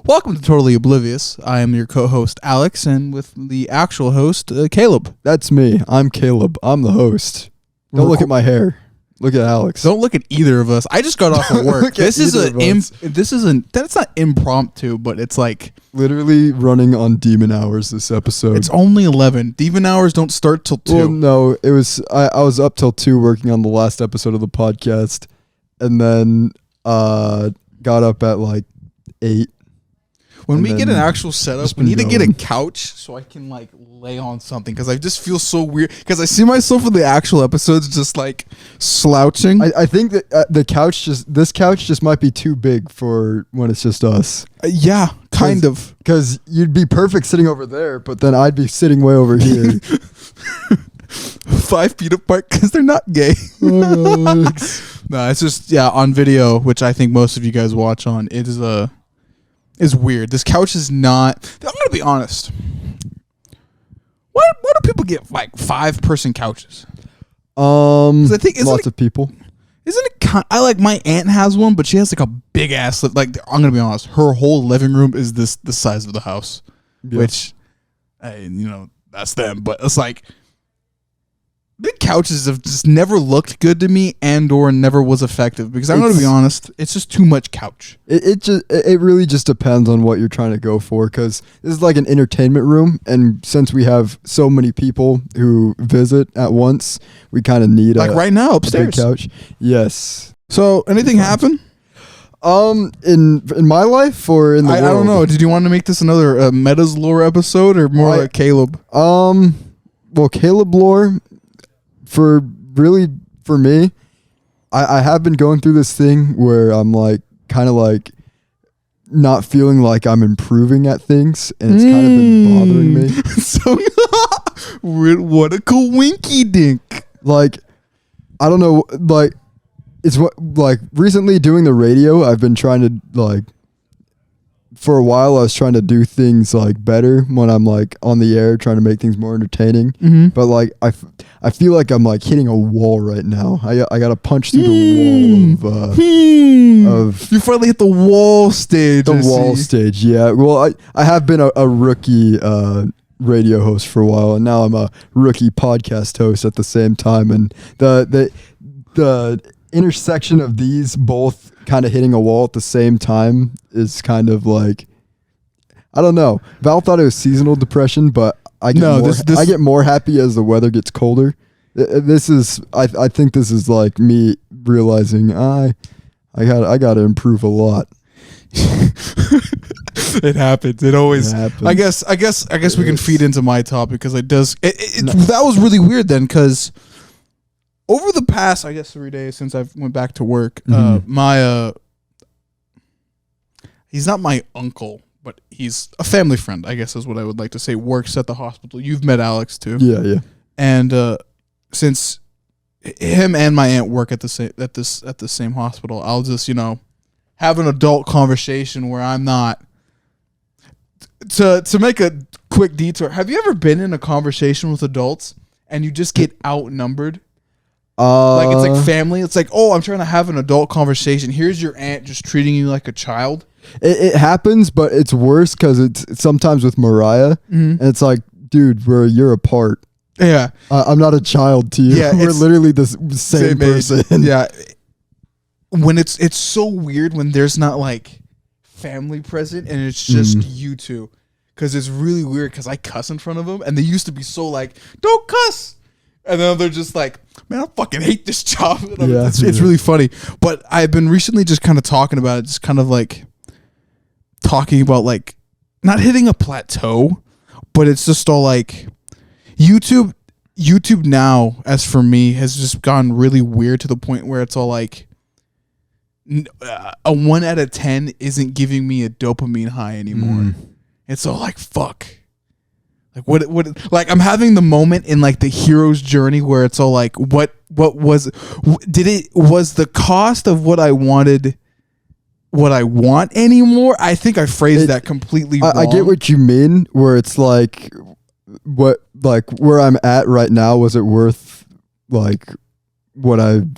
Welcome to Totally Oblivious. I am your co-host, Alex, and with the actual host, Caleb. That's me. I'm Caleb. I'm the host. Don't look at my hair. Look at Alex. Don't look at either of us. I just got off of work. This isn't that's not impromptu, but it's like literally running on demon hours this episode. It's only 11. Demon hours don't start till 2. Well, no, it was I was up till 2 working on the last episode of the podcast, and then got up at like 8. When we get an actual setup, we need to get a couch so I can like lay on something, because I just feel so weird because I see myself in the actual episodes just like slouching. I think that this couch just might be too big for when it's just us. Yeah, kind of. Because you'd be perfect sitting over there, but then I'd be sitting way over here. 5 feet apart because they're not gay. No, it's just, on video, which I think most of you guys watch on, it is weird. This couch is not. I'm gonna be honest. Why do people get like 5-person couches? I think lots of people. Isn't it? I like my aunt has one, but she has like a big ass. Like, I'm gonna be honest, her whole living room is the size of the house, which, that's them. But it's like big couches have just never looked good to me, and/or never was effective, because I'm gonna be honest, it's just too much couch. It really just depends on what you're trying to go for, because this is like an entertainment room, and since we have so many people who visit at once, we kind of need like right now upstairs a big couch. Yes. So anything happen? In my life or in the world? I don't know. Did you want to make this another Meta's lore episode, or more like Caleb? Well, Caleb lore. For me, I have been going through this thing where I'm like kind of like not feeling like I'm improving at things, and it's kind of been bothering me. So what a coinky dink. Like, I don't know, like it's what, like, recently doing the radio, I've been trying to, like, for a while I was trying to do things like better when I'm like on the air, trying to make things more entertaining. Mm-hmm. But like I feel like I'm like hitting a wall right now. I got to punch through the wall of you finally hit the wall stage. Stage, yeah. Well, I have been a rookie radio host for a while, and now I'm a rookie podcast host at the same time, and the intersection of these both kind of hitting a wall at the same time is kind of like, I don't know. Val thought it was seasonal depression, but I get more happy as the weather gets colder. This is I think this is like me realizing I got to improve a lot. It happens. It always happens. I guess we can feed into my topic, because that was really weird then, because over the past, I guess, 3 days since I went back to work, he's not my uncle, but he's a family friend, I guess is what I would like to say, works at the hospital. You've met Alex too. Yeah. And since him and my aunt work at the same hospital, I'll just, have an adult conversation where I'm not to make a quick detour. Have you ever been in a conversation with adults and you just get outnumbered? Like, it's like family. It's like, oh, I'm trying to have an adult conversation. Here's your aunt just treating you like a child. It happens, but it's worse because it's sometimes with Mariah, and it's like, dude, you're apart. Yeah, I'm not a child to you. Yeah, we're literally the same person. Yeah, when it's so weird when there's not like family present and it's just you two, because it's really weird. Because I cuss in front of them, and they used to be so like, don't cuss. And then they're just like, man, I fucking hate this job. It's really funny. But I've been recently just kind of talking about it, just kind of like talking about like not hitting a plateau, but it's just all like YouTube now, as for me, has just gone really weird to the point where it's all like a 1 out of 10 isn't giving me a dopamine high anymore. It's all like, fuck. Like what like I'm having the moment in like the hero's journey where it's all like, was the cost of what I wanted what I want anymore? I think I phrased that completely wrong. I get what you mean, where it's like, where I'm at right now, was it worth like what I've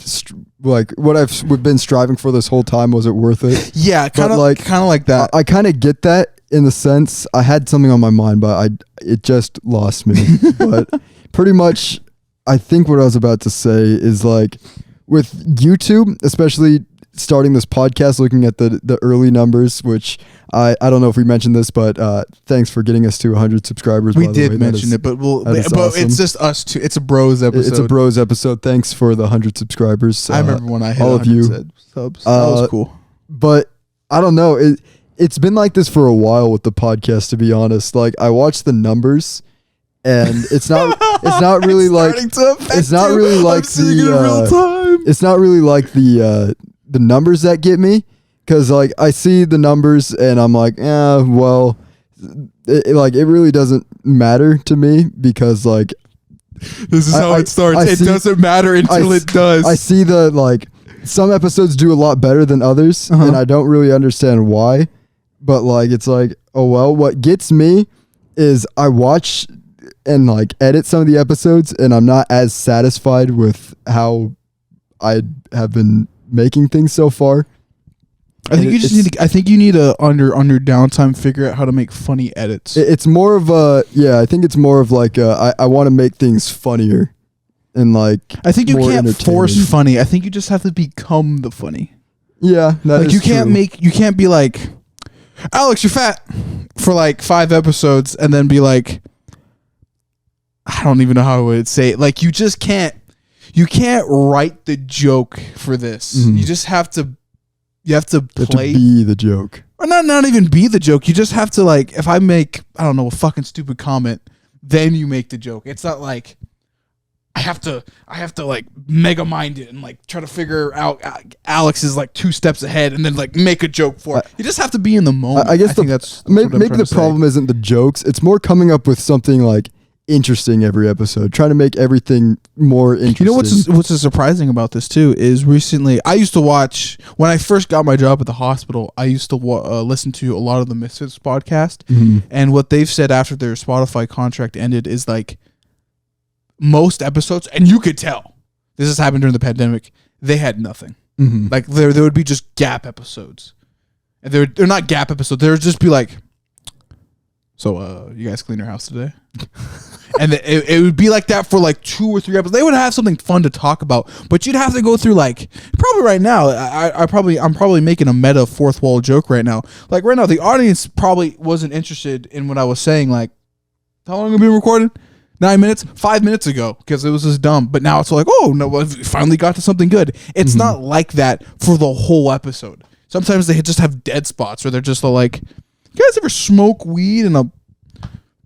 been striving for this whole time. Was it worth it? Yeah, kind of like that. I kind of get that in the sense I had something on my mind, but it just lost me. But pretty much, I think what I was about to say is like with YouTube, especially starting this podcast, looking at the early numbers, which I don't know if we mentioned this, but thanks for getting us to 100 subscribers. We did mention it, but awesome. It's just us two. It's a bros episode. It's a bros episode. Thanks for the 100 subscribers. I remember when I hit all of you subs. That was cool. But I don't know. It's been like this for a while with the podcast, to be honest. Like I watch the numbers, and it's not really like it's not really like the numbers that get me, because like I see the numbers and I'm like, well, it really doesn't matter to me, because like this is how it starts. It doesn't matter until it does. I see the like some episodes do a lot better than others, and I don't really understand why. But like it's like, oh well, what gets me is I watch and like edit some of the episodes, and I'm not as satisfied with how I have been making things so far. I think you need to under downtime figure out how to make funny edits. It's more of I think it's more of like I want to make things funnier, and like I think you can't force funny. I think you just have to become the funny. Yeah, like you can't be like, Alex, you're fat for like 5 episodes and then be like, I don't even know how I would say it. Like you just can't. You can't write the joke for this. You just have to. You have to be the joke, or not even be the joke. You just have to like. If I make, I don't know, a fucking stupid comment, then you make the joke. It's not like I have to like mega mind it and like try to figure out Alex is like 2 steps ahead and then like make a joke for it. You just have to be in the moment. I think that's maybe the problem isn't the jokes. It's more coming up with something like interesting every episode, trying to make everything more interesting. You know what's surprising about this too is recently I used to watch, when I first got my job at the hospital, I used to listen to a lot of the Misfits podcast, and what they've said after their Spotify contract ended is like most episodes, and you could tell this has happened during the pandemic, they had nothing. Like there would be just gap episodes, and they're not gap episodes, there would just be like, so you guys clean your house today? And it would be like that for like 2 or 3 episodes. They would have something fun to talk about, but you'd have to go through like, probably right now, I'm probably making a meta 4th wall joke right now. Like right now, the audience probably wasn't interested in what I was saying. Like, how long have we been recording? 9 minutes, 5 minutes ago, because it was just dumb. But now it's like, oh no, we finally got to something good. It's not like that for the whole episode. Sometimes they just have dead spots where they're just like, you guys ever smoke weed in a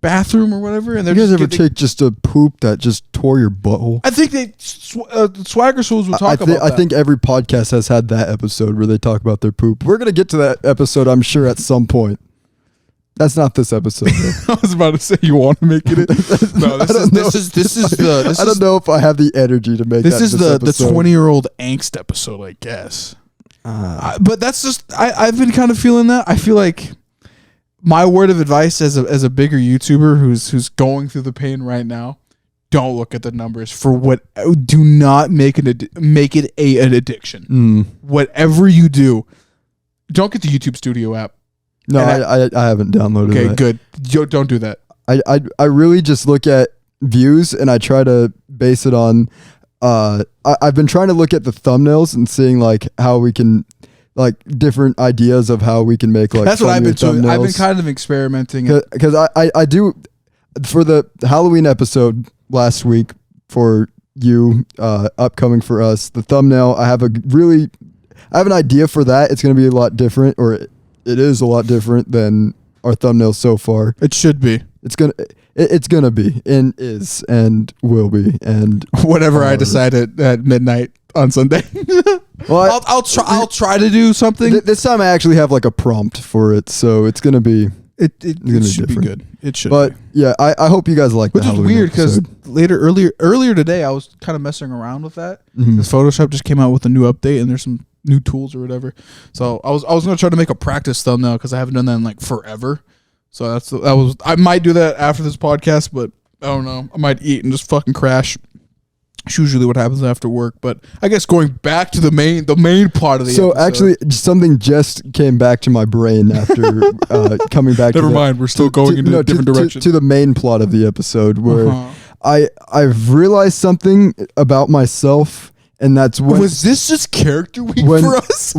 bathroom or whatever? And you guys ever take just a poop that just tore your butthole? I think Swagger Souls will talk about that. I think every podcast has had that episode where they talk about their poop. We're going to get to that episode, I'm sure, at some point. That's not this episode. I was about to say, you want to make it? No, this is I don't know if I have the energy to make this. This is the 20-year-old angst episode, I guess. But that's just, I've been kind of feeling that. I feel like my word of advice as a bigger YouTuber who's going through the pain right now, don't look at the numbers for what. Do not make it an addiction. Whatever you do, don't get the YouTube Studio app. No, I haven't downloaded it. Okay, good. Don't do that. I really just look at views and I try to base it on. I've been trying to look at the thumbnails and seeing like how we can, like different ideas of how we can make like. That's what I've been doing. I've been thumbnails. kind of experimenting Because I do for the Halloween episode last week for you, upcoming for us, the thumbnail. I have an idea for that. It's going to be a lot different, or it is a lot different than our thumbnail so far. It should be. It's gonna be and is and will be and whatever I decide at midnight on Sunday. Well, I'll try to do something. This time I actually have like a prompt for it, so it's gonna be. It should be good. It should. But yeah, I hope you guys like. Which is weird because earlier today I was kind of messing around with that. Because Photoshop just came out with a new update and there's some new tools or whatever. So I was gonna try to make a practice thumbnail because I haven't done that in like forever. So I might do that after this podcast, but I don't know. I might eat and just fucking crash. It's usually what happens after work. But I guess going back to the main part of the So episode. actually, something just came back to my brain after coming back. Never mind, we're still going in a different direction. To the main plot of the episode, where Uh-huh. I've realized something about myself, and that's when Was this just character week when for us?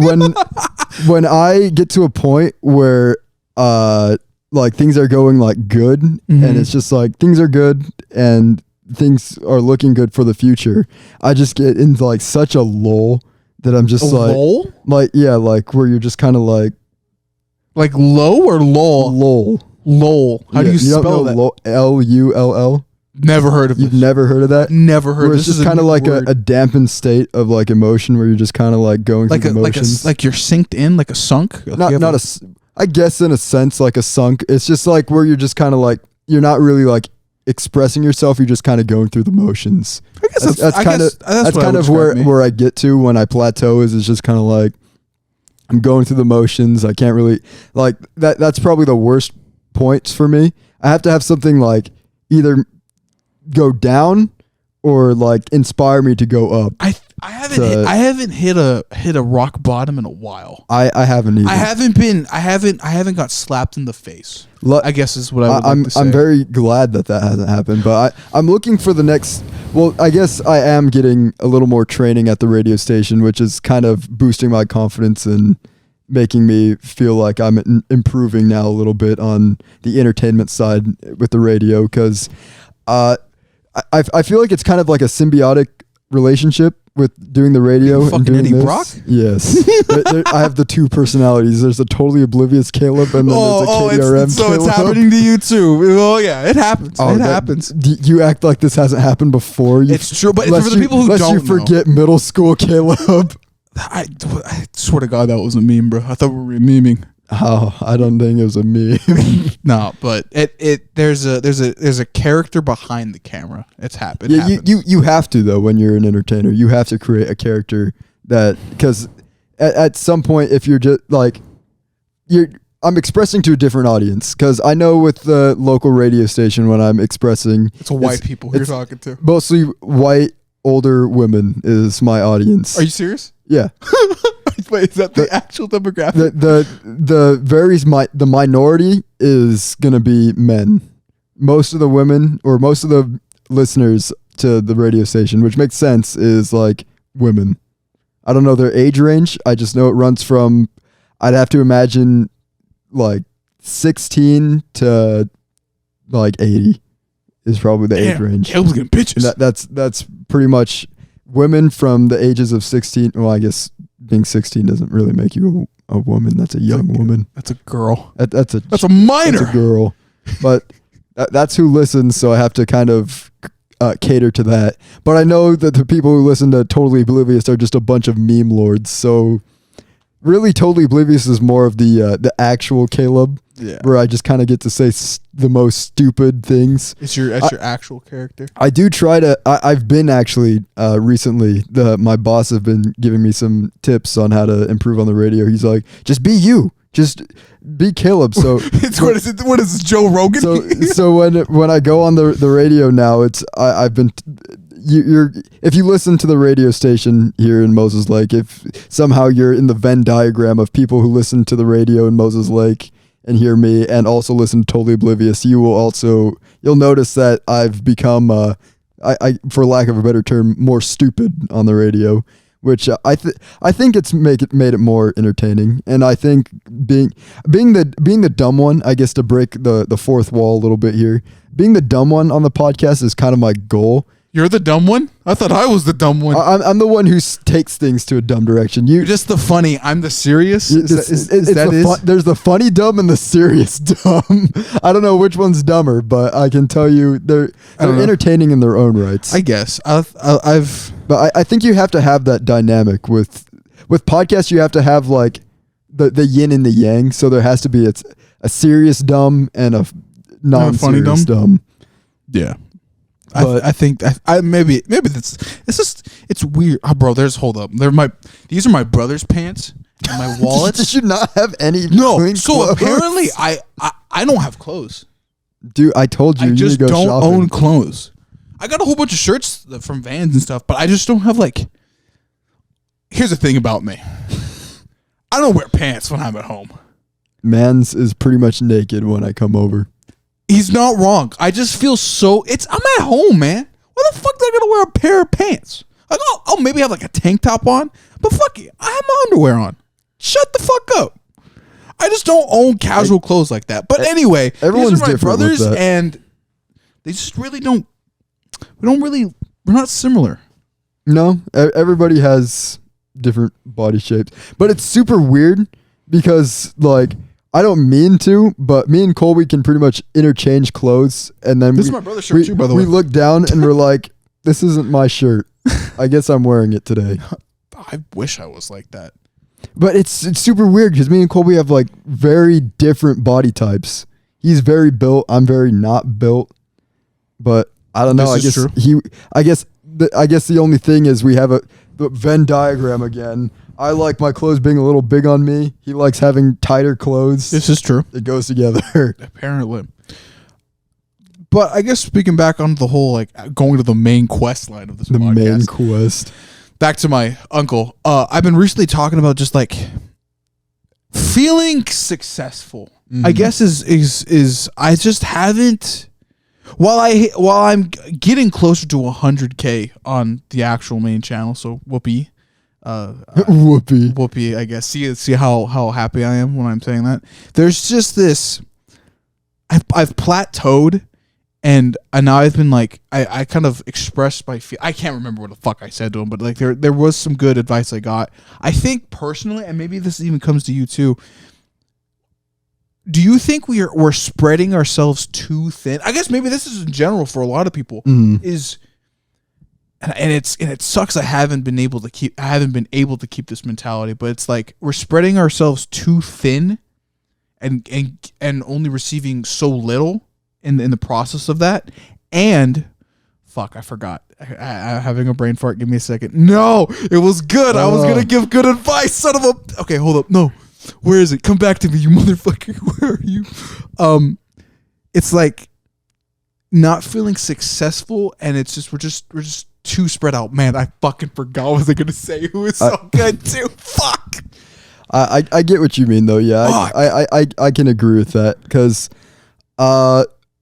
when I get to a point where like things are going like good, and it's just like things are good and things are looking good for the future. I just get into like such a lull that I'm just lull? like where you're just kind of like low or lull? lull. Lol. How do you don't spell know that? Lull? Never heard of You've this. never heard of that? Never heard. Where it's This just is kind of new like word. a dampened state of like emotion where you're just kind of like going through the motions. like you're synced in, like a sunk. I guess in a sense like a sunk. It's just like where you're just kind of like you're not really like expressing yourself. You're just kind of going through the motions. I guess that's kind of where I get to when I plateau is just kind of like I'm going through the motions. I can't really like that. That's probably the worst points for me. I have to have something like either go down or like inspire me to go up. I haven't hit a rock bottom in a while. I haven't either. I haven't got slapped in the face. I guess is what I would like to say. I'm very glad that hasn't happened, but I'm looking for the next. Well, I guess I am getting a little more training at the radio station, which is kind of boosting my confidence and making me feel like I'm improving now a little bit on the entertainment side with the radio, because I feel like it's kind of like a symbiotic relationship with doing the radio and doing Eddie this. Brock? Yes. I have the two personalities. There's a totally oblivious Caleb, and then there's a KDRM Caleb. It's happening to you too. Oh yeah, it happens. It happens. You act like this hasn't happened before. It's true, but for the people who don't you forget middle school Caleb. I swear to God, that was a meme, bro. I thought we were memeing. Oh, I don't think it was a meme. No, but there's a character behind the camera. It's happened. Yeah, you have to though when you're an entertainer. You have to create a character that, because at some point if you're just like I'm expressing to a different audience, because I know with the local radio station when I'm expressing, it's white people you're talking to. Mostly white older women is my audience. Are you serious? Yeah. Wait, is that the actual demographic? The minority is gonna be men. Most of the women or most of the listeners to the radio station, which makes sense, is like women. I don't know their age range. I just know it runs from, I'd have to imagine like 16 to like 80 is probably the age range. I was getting pitches. That's pretty much women from the ages of 16. Well, I guess being 16 doesn't really make you a woman. That's a young woman. That's a girl. That's a minor. That's a girl. But that's who listens, so I have to kind of cater to that. But I know that the people who listen to Totally Oblivious are just a bunch of meme lords. So really, Totally Oblivious is more of the actual Caleb, where I just kind of get to say the most stupid things. It's your actual character. I do try to. I've been actually recently. My boss have been giving me some tips on how to improve on the radio. He's like, just be you. Just be Caleb. So what is this, Joe Rogan? So when I go on the radio now, I've been. If you listen to the radio station here in Moses Lake, if somehow you're in the Venn diagram of people who listen to the radio in Moses Lake and hear me and also listen to Totally Oblivious, you'll notice that I've become I for lack of a better term, more stupid on the radio, which I think it's made it more entertaining. And I think being the dumb one, I guess, to break the fourth wall a little bit here, being the dumb one on the podcast is kind of my goal. You're the dumb one? I thought I was the dumb one. I'm the one who takes things to a dumb direction. You're just the funny. I'm the serious. There's the funny dumb and the serious dumb. I don't know which one's dumber, but I can tell you they're entertaining in their own rights. I guess But I think you have to have that dynamic with podcasts. You have to have like the yin and the yang. So there has to be a serious dumb and a non-serious dumb. Yeah. I think maybe it's weird. Oh, bro, hold up. These are my brother's pants and my wallet. You should not have any. No, so clothes. Apparently I don't have clothes. Dude, I told you. I just don't own clothes. I got a whole bunch of shirts from Vans and stuff, but I just don't have like. Here's the thing about me. I don't wear pants when I'm at home. Mans is pretty much naked when I come over. He's not wrong. I just feel I'm at home, man. Why the fuck do I gotta wear a pair of pants? Like, I'll maybe have like a tank top on, but fuck it, I have my underwear on. Shut the fuck up. I just don't own casual clothes like that. But anyway, everyone's these are my different brothers, with that. and they just really don't. We're not similar. No, everybody has different body shapes, but it's super weird because like I don't mean to, but me and Colby can pretty much interchange clothes, and then This is my brother's shirt too, by the way. We look down and we're like, "This isn't my shirt. I guess I'm wearing it today." I wish I was like that. But it's super weird because me and Colby have like very different body types. He's very built. I'm very not built. But I don't know. I guess true. I guess the only thing is we have the Venn diagram again. I like my clothes being a little big on me. He likes having tighter clothes. This is true. It goes together. Apparently. But I guess speaking back on the whole like going to the main quest line of this podcast. The main quest. Back to my uncle. I've been recently talking about just like feeling successful. I guess is I just haven't. While I'm getting closer to 100K on the actual main channel, so whoopee, whoopee. I guess see how happy I am when I'm saying that. There's just this. I've plateaued. And now I've been like, I kind of expressed my I can't remember what the fuck I said to him, but like there was some good advice I got. I think personally, and maybe this even comes to you too. Do you think we're spreading ourselves too thin? I guess maybe this is in general for a lot of people. Is and it sucks. I haven't been able to keep this mentality, but it's like we're spreading ourselves too thin, and only receiving so little. In the process of that, and fuck, I forgot. I'm having a brain fart. Give me a second. No, it was good. I was gonna give good advice. Son of a. Okay, hold up. No, where is it? Come back to me, you motherfucker. Where are you? It's like not feeling successful, and it's just we're just too spread out. Man, I fucking forgot what I was gonna say. It was so good too. Fuck. I get what you mean though. Yeah, I can agree with that because.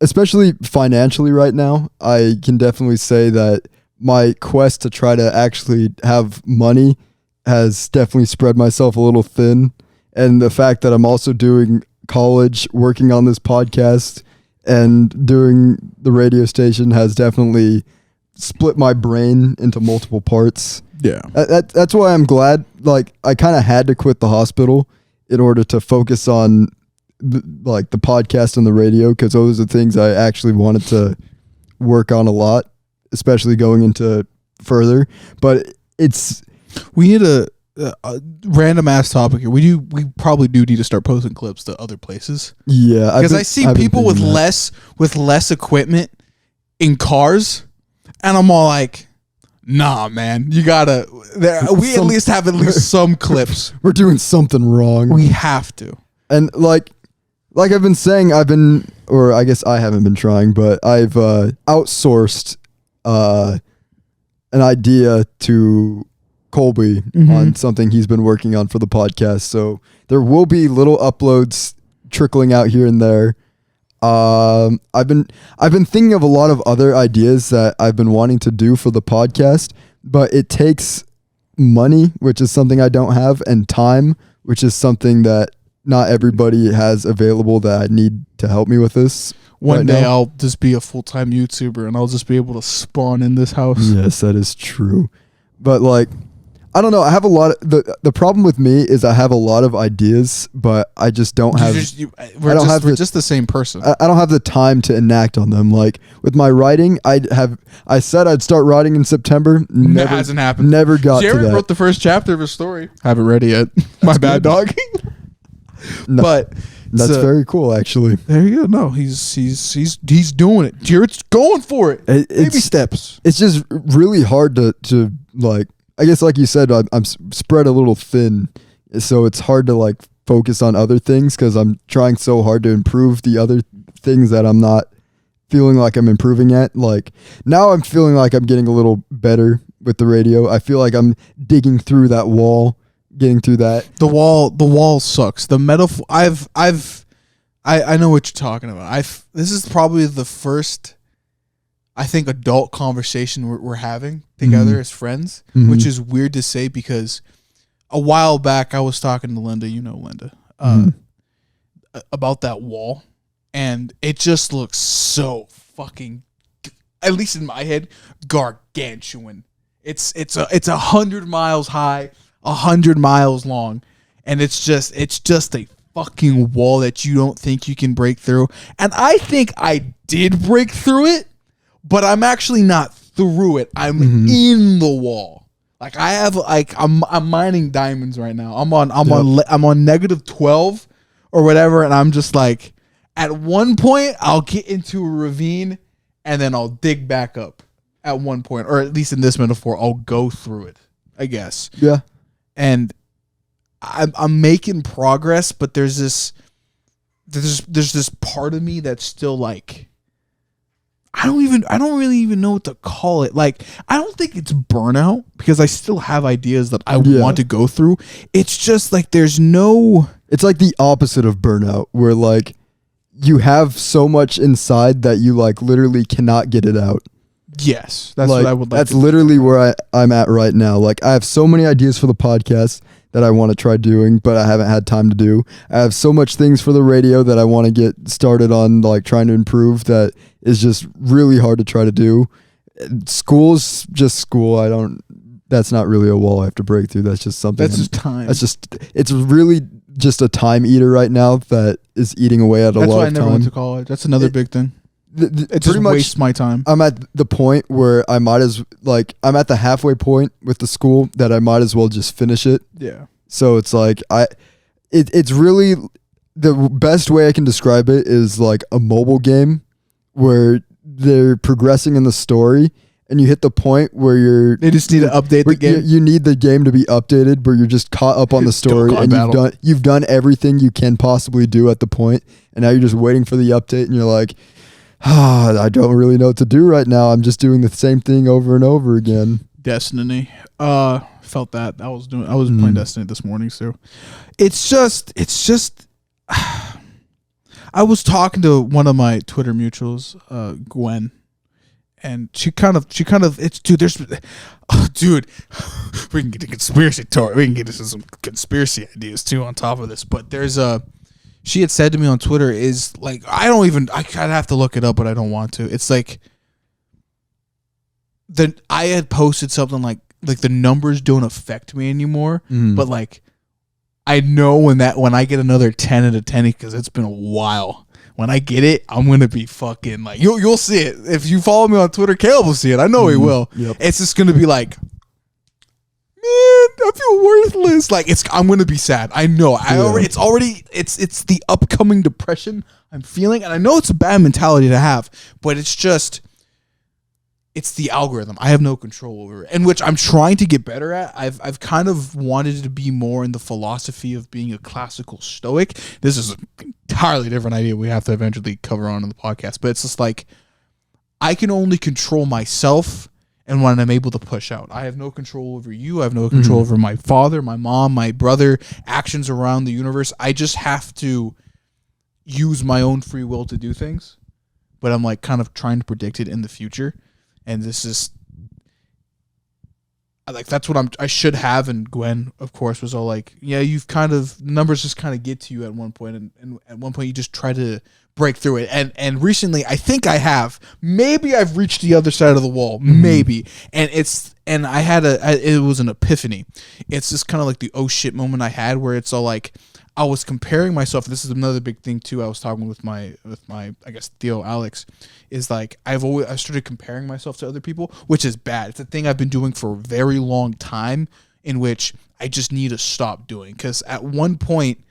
Especially financially right now, I can definitely say that my quest to try to actually have money has definitely spread myself a little thin. And the fact that I'm also doing college, working on this podcast, and doing the radio station has definitely split my brain into multiple parts. Yeah. That's why I'm glad, like, I kind of had to quit the hospital in order to focus on the podcast and the radio, because those are things I actually wanted to work on a lot, especially going into further. But we need a random ass topic here. We probably do need to start posting clips to other places. Yeah, because I see people with less equipment in cars, and I'm all like, nah, man, you gotta. We at least have some clips. We're doing something wrong. We have to. And like I've been saying, or I guess I haven't been trying, but I've outsourced an idea to Colby on something he's been working on for the podcast. So there will be little uploads trickling out here and there. I've been thinking of a lot of other ideas that I've been wanting to do for the podcast, but it takes money, which is something I don't have, and time, which is something that not everybody has available that I need to help me with this. One day I'll just be a full-time YouTuber and I'll just be able to spawn in this house. Yes, that is true. But like, I don't know. I have a lot of the problem with me is I have a lot of ideas, but I just don't have. We're just the same person. I don't have the time to enact on them. Like with my writing, I said I'd start writing in September. That hasn't happened. Never got to that. Jared wrote the first chapter of his story. Haven't read it yet. My bad, dog. No, but that's very cool, actually. There you go. No, he's doing it. Jared's going for it. Baby steps. It's just really hard to like. I guess, like you said, I'm spread a little thin, so it's hard to like focus on other things because I'm trying so hard to improve the other things that I'm not feeling like I'm improving at. Like now I'm feeling like I'm getting a little better with the radio. I feel like I'm digging through that wall, getting through that. The wall sucks. The metaphor. I know what you're talking about. This is probably the first, I think, adult conversation we're having together as friends, which is weird to say because a while back I was talking to Linda, Linda, about that wall, and it just looks so fucking, at least in my head, gargantuan. It's 100 miles high, 100 miles long, and it's just a fucking wall that you don't think you can break through. And I think I did break through it, but I'm actually not through it. I'm in the wall. Like I have, like I'm mining diamonds right now. I'm on -12 or whatever, and I'm just like, at one point I'll get into a ravine, and then I'll dig back up. At one point, or at least in this metaphor, I'll go through it, I guess. Yeah. And I'm making progress, but there's this part of me that's still like, I don't really even know what to call it. Like, I don't think it's burnout because I still have ideas that I want to go through. It's just like it's like the opposite of burnout, where like you have so much inside that you like literally cannot get it out. Yes, that's what I would like. That's literally where I'm at right now. Like I have so many ideas for the podcast that I want to try doing, but I haven't had time to do. I have so much things for the radio that I want to get started on, like trying to improve, that is just really hard to try to do. School's just school. That's not really a wall I have to break through. That's just something. That's just time. It's really just a time eater right now that is eating away at a lot of time. That's why I never went to college. That's another big thing. It just wastes my time. I'm at the point where I'm at the halfway point with the school that I might as well just finish it. Yeah. So it's like it's really, the best way I can describe it is like a mobile game where they're progressing in the story, and you hit the point where they just need to update the game. You need the game to be updated, where you're just caught up on the story and you've done everything you can possibly do at the point, and now you're just waiting for the update, and you're like, I don't really know what to do right now. I'm just doing the same thing over and over again. Destiny. Felt that. I was playing Destiny this morning, so it's just I was talking to one of my Twitter mutuals, Gwen, and she kind of it's dude, we can get a conspiracy talk. We can get into some conspiracy ideas too on top of this, but she had said to me on Twitter is like, I kind of have to look it up, but I don't want to. It's like I had posted something like the numbers don't affect me anymore, but like I know when I get another 10 out of 10, because it's been a while. When I get it, I'm gonna be fucking like, you'll see it if you follow me on Twitter. Caleb will see it. I know he will. Yep. It's just gonna be like, man, I feel worthless. Like I'm gonna be sad. I know. It's the upcoming depression I'm feeling, and I know it's a bad mentality to have, but it's the algorithm. I have no control over it, and which I'm trying to get better at. I've kind of wanted to be more in the philosophy of being a classical stoic. This is an entirely different idea we have to eventually cover on in the podcast, but it's just like, I can only control myself and when I'm able to push out. I have no control over you. I have no control over my father, my mom, my brother, actions around the universe. I just have to use my own free will to do things, but I'm like kind of trying to predict it in the future. And this is like, that's what I should have. And Gwen, of course, was all like, yeah, you've kind of, numbers just kind of get to you at one point, and at one point you just try to break through it. And recently, I think I have. Maybe I've reached the other side of the wall. Maybe. And it was an epiphany. It's just kind of like the oh shit moment I had, where it's all like, I was comparing myself. This is another big thing too. I was talking with my I guess Theo Alex, is like I started comparing myself to other people, which is bad. It's a thing I've been doing for a very long time, in which I just need to stop doing. Because at one point,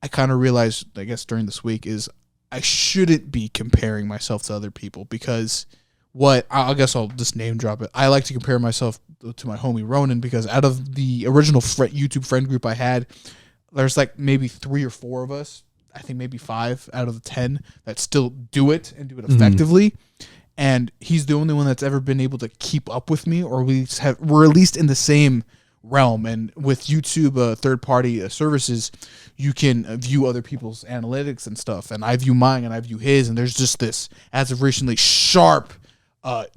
I kind of realized, I guess during this week, is I shouldn't be comparing myself to other people, because I guess I'll just name drop it. I like to compare myself to my homie Ronan, because out of the original YouTube friend group I had, there's like maybe 3 or 4 of us. I think maybe 5 out of the 10 that still do it and do it effectively. And he's the only one that's ever been able to keep up with me, or we're at least in the same realm. And with YouTube third-party services, you can view other people's analytics and stuff. And I view mine and I view his, and there's just this, as of recently, sharp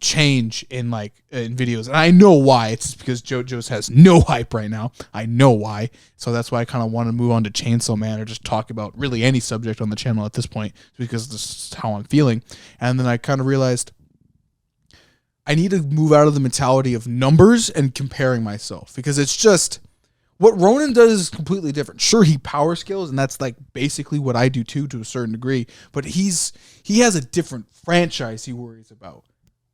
change in videos. And I know why. It's because JoJo's has no hype right now. I know why. So that's why I kind of want to move on to Chainsaw Man, or just talk about really any subject on the channel at this point, because this is how I'm feeling. And then I kind of realized I need to move out of the mentality of numbers and comparing myself, because it's just what Ronan does is completely different. Sure, he power scales, and that's like basically what I do too, to a certain degree, but he has a different franchise he worries about.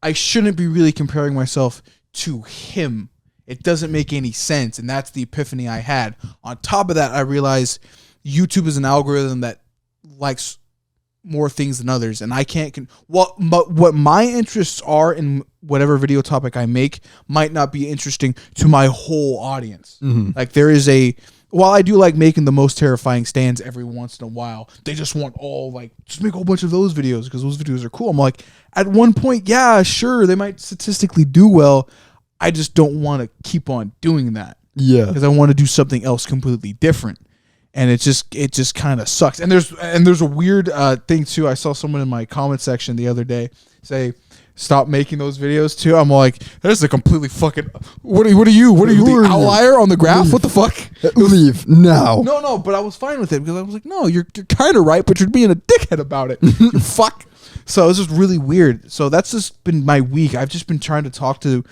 I shouldn't be really comparing myself to him. It doesn't make any sense, and that's the epiphany I had. On top of that, I realized YouTube is an algorithm that likes more things than others, and I can't but what my interests are in whatever video topic I make might not be interesting to my whole audience. Like, there is while I do like making the most terrifying stands every once in a while, they just want just make a whole bunch of those videos because those videos are cool. I'm like, at one point, yeah, sure, they might statistically do well. I just don't want to keep on doing that. Yeah, because I want to do something else completely different. And it just kind of sucks. And there's a weird thing too. I saw someone in my comment section the other day say, "Stop making those videos too." I'm like, "That's a completely fucking. What are you? The outlier on the graph? Leave. What the fuck? Leave now." No. But I was fine with it, because I was like, "No, you're kind of right, but you're being a dickhead about it. You fuck." So it was just really weird. So that's just been my week. I've just been trying to talk to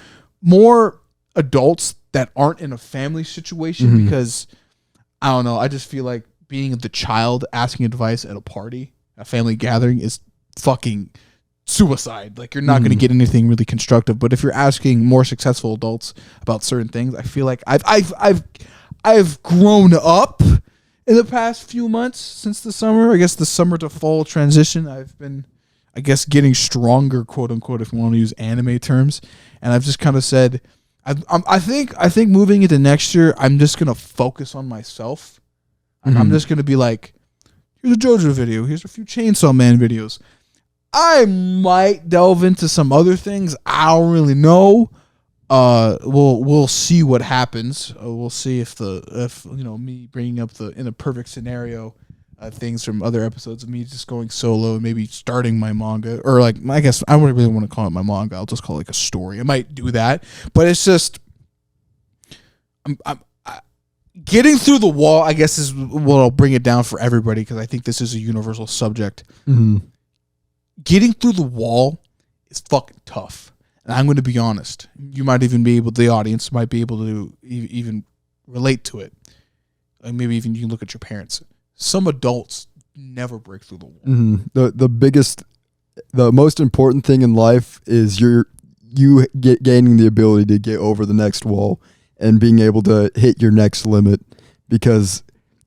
more adults that aren't in a family situation, because I don't know. I just feel like being the child asking advice at a party, a family gathering, is fucking suicide. Like, you're not going to get anything really constructive. But if you're asking more successful adults about certain things, I feel like I've grown up in the past few months since the summer. I guess the summer to fall transition. I've been, I guess, getting stronger, quote unquote, if you want to use anime terms. And I've just kind of said, I think moving into next year, I'm just gonna focus on myself. I'm just gonna be like, here's a JoJo video, here's a few Chainsaw Man videos. I might delve into some other things. I don't really know. We'll see what happens. We'll see if me bringing up in a perfect scenario things from other episodes of me just going solo and maybe starting my manga, or I guess I wouldn't really want to call it my manga. I'll just call it a story. I might do that, but it's just I'm getting through the wall, I guess, is what I'll bring it down for everybody, because I think this is a universal subject. Getting through the wall is fucking tough, and I'm going to be honest. You might even be able, the audience might be able to even relate to it. Like, maybe even you can look at your parents. Some adults never break through the wall. The most important thing in life is you gaining the ability to get over the next wall and being able to hit your next limit. Because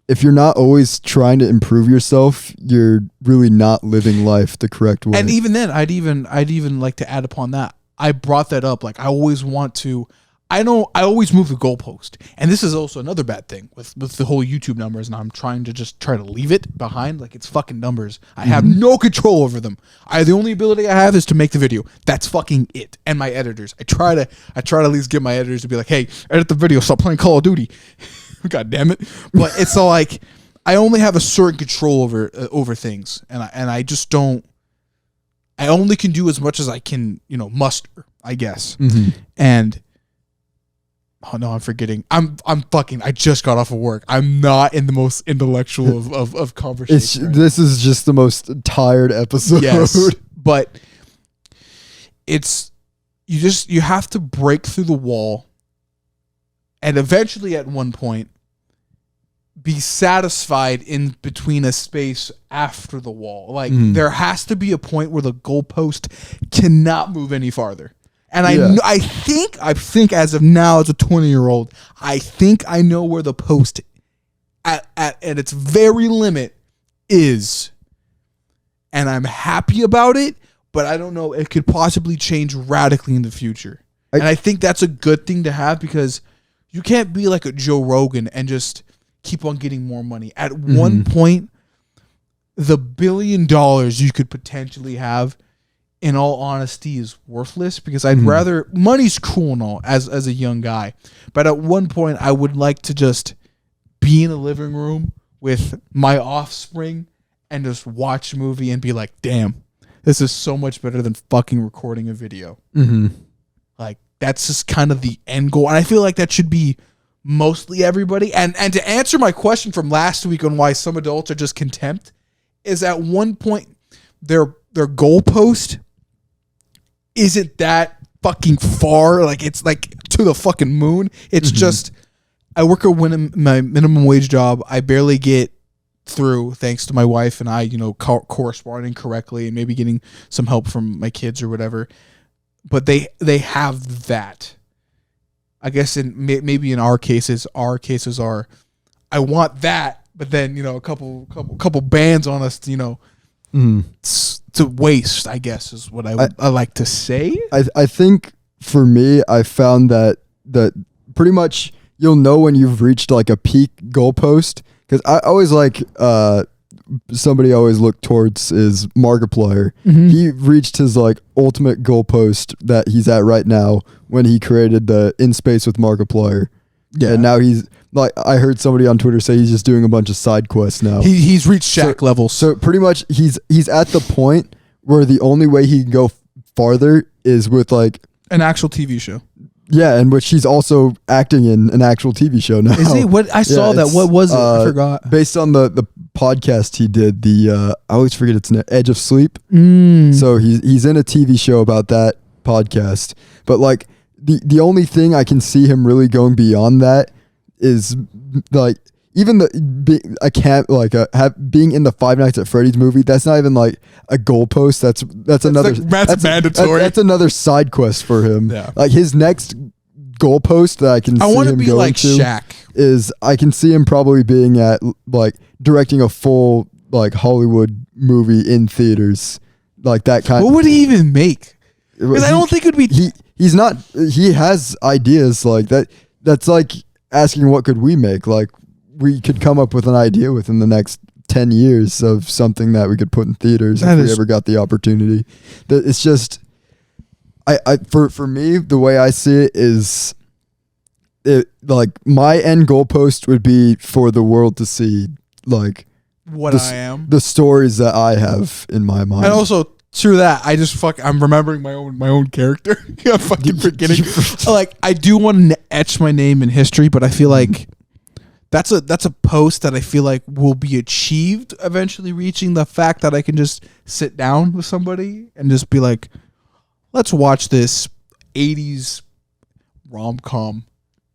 if you're not always trying to improve yourself, you're really not living life the correct way. And even then, I'd even like to add upon that. I brought that up. Like, I always want to. I always move the goalpost, and this is also another bad thing with the whole YouTube numbers, and I'm trying to leave it behind. Like, it's fucking numbers. I have no control over them. The only ability I have is to make the video. That's fucking it. And my editors. I try to at least get my editors to be like, "Hey, edit the video. Stop playing Call of Duty." God damn it. But it's all like, I only have a certain control over things, and I just don't. I only can do as much as I can, muster, I guess. And oh no, I'm forgetting. I just got off of work. I'm not in the most intellectual of conversation. This is just the most tired episode. Yes, but you have to break through the wall, and eventually at one point be satisfied in between a space after the wall. Like, there has to be a point where the goalpost cannot move any farther. And I think as of now, as a 20-year-old, I think I know where the post at its very limit is. And I'm happy about it, but I don't know. It could possibly change radically in the future. And I think that's a good thing to have, because you can't be like a Joe Rogan and just keep on getting more money. At one point, the $1 billion you could potentially have, in all honesty, is worthless, because I'd rather, money's cool and all as a young guy, but at one point I would like to just be in a living room with my offspring and just watch a movie and be like, damn, this is so much better than fucking recording a video. Like, that's just kind of the end goal. And I feel like that should be mostly everybody. And to answer my question from last week on why some adults are just contempt, is at one point their goalpost isn't that fucking far. Like, it's like to the fucking moon. It's just, I work at my minimum wage job. I barely get through, thanks to my wife and I, corresponding correctly and maybe getting some help from my kids or whatever. But they have that. I guess maybe in our cases are, I want that, but then a couple bands on us, to waste, I guess, is what I like to say. I think for me, I found that pretty much you'll know when you've reached like a peak goalpost, because I always like somebody I always look towards is Markiplier. He reached his like ultimate goalpost that he's at right now when he created the In Space with Markiplier. Yeah, and now he's like, I heard somebody on Twitter say he's just doing a bunch of side quests now. He's reached Shaq levels. So pretty much he's at the point where the only way he can go farther is with like an actual TV show. Yeah, and which he's also acting in an actual TV show now. Is he? What I saw that. What was it? I forgot. Based on the podcast he did, I always forget its name, Edge of Sleep. So he's in a TV show about that podcast. But like the only thing I can see him really going beyond that is like even being in the Five Nights at Freddy's movie. That's not even like a goalpost. That's mandatory. That's another side quest for him. Yeah. Like his next goalpost that I can see him going like to Shaq. Is I can see him probably being at like directing a full like Hollywood movie in theaters, like that kind. What would he even make? Because I don't think it would be. He's not. He has ideas like that. That's like asking what could we make. Like we could come up with an idea within the next 10 years of something that we could put in theaters if we ever got the opportunity. It's just, for me, the way I see it is, like my end goalpost would be for the world to see like what I am, the stories that I have in my mind, and also through that I'm remembering my own character. I'm fucking forgetting. Like I do want to etch my name in history, but I feel like that's a post that I feel like will be achieved eventually, reaching the fact that I can just sit down with somebody and just be like, let's watch this 80s rom-com,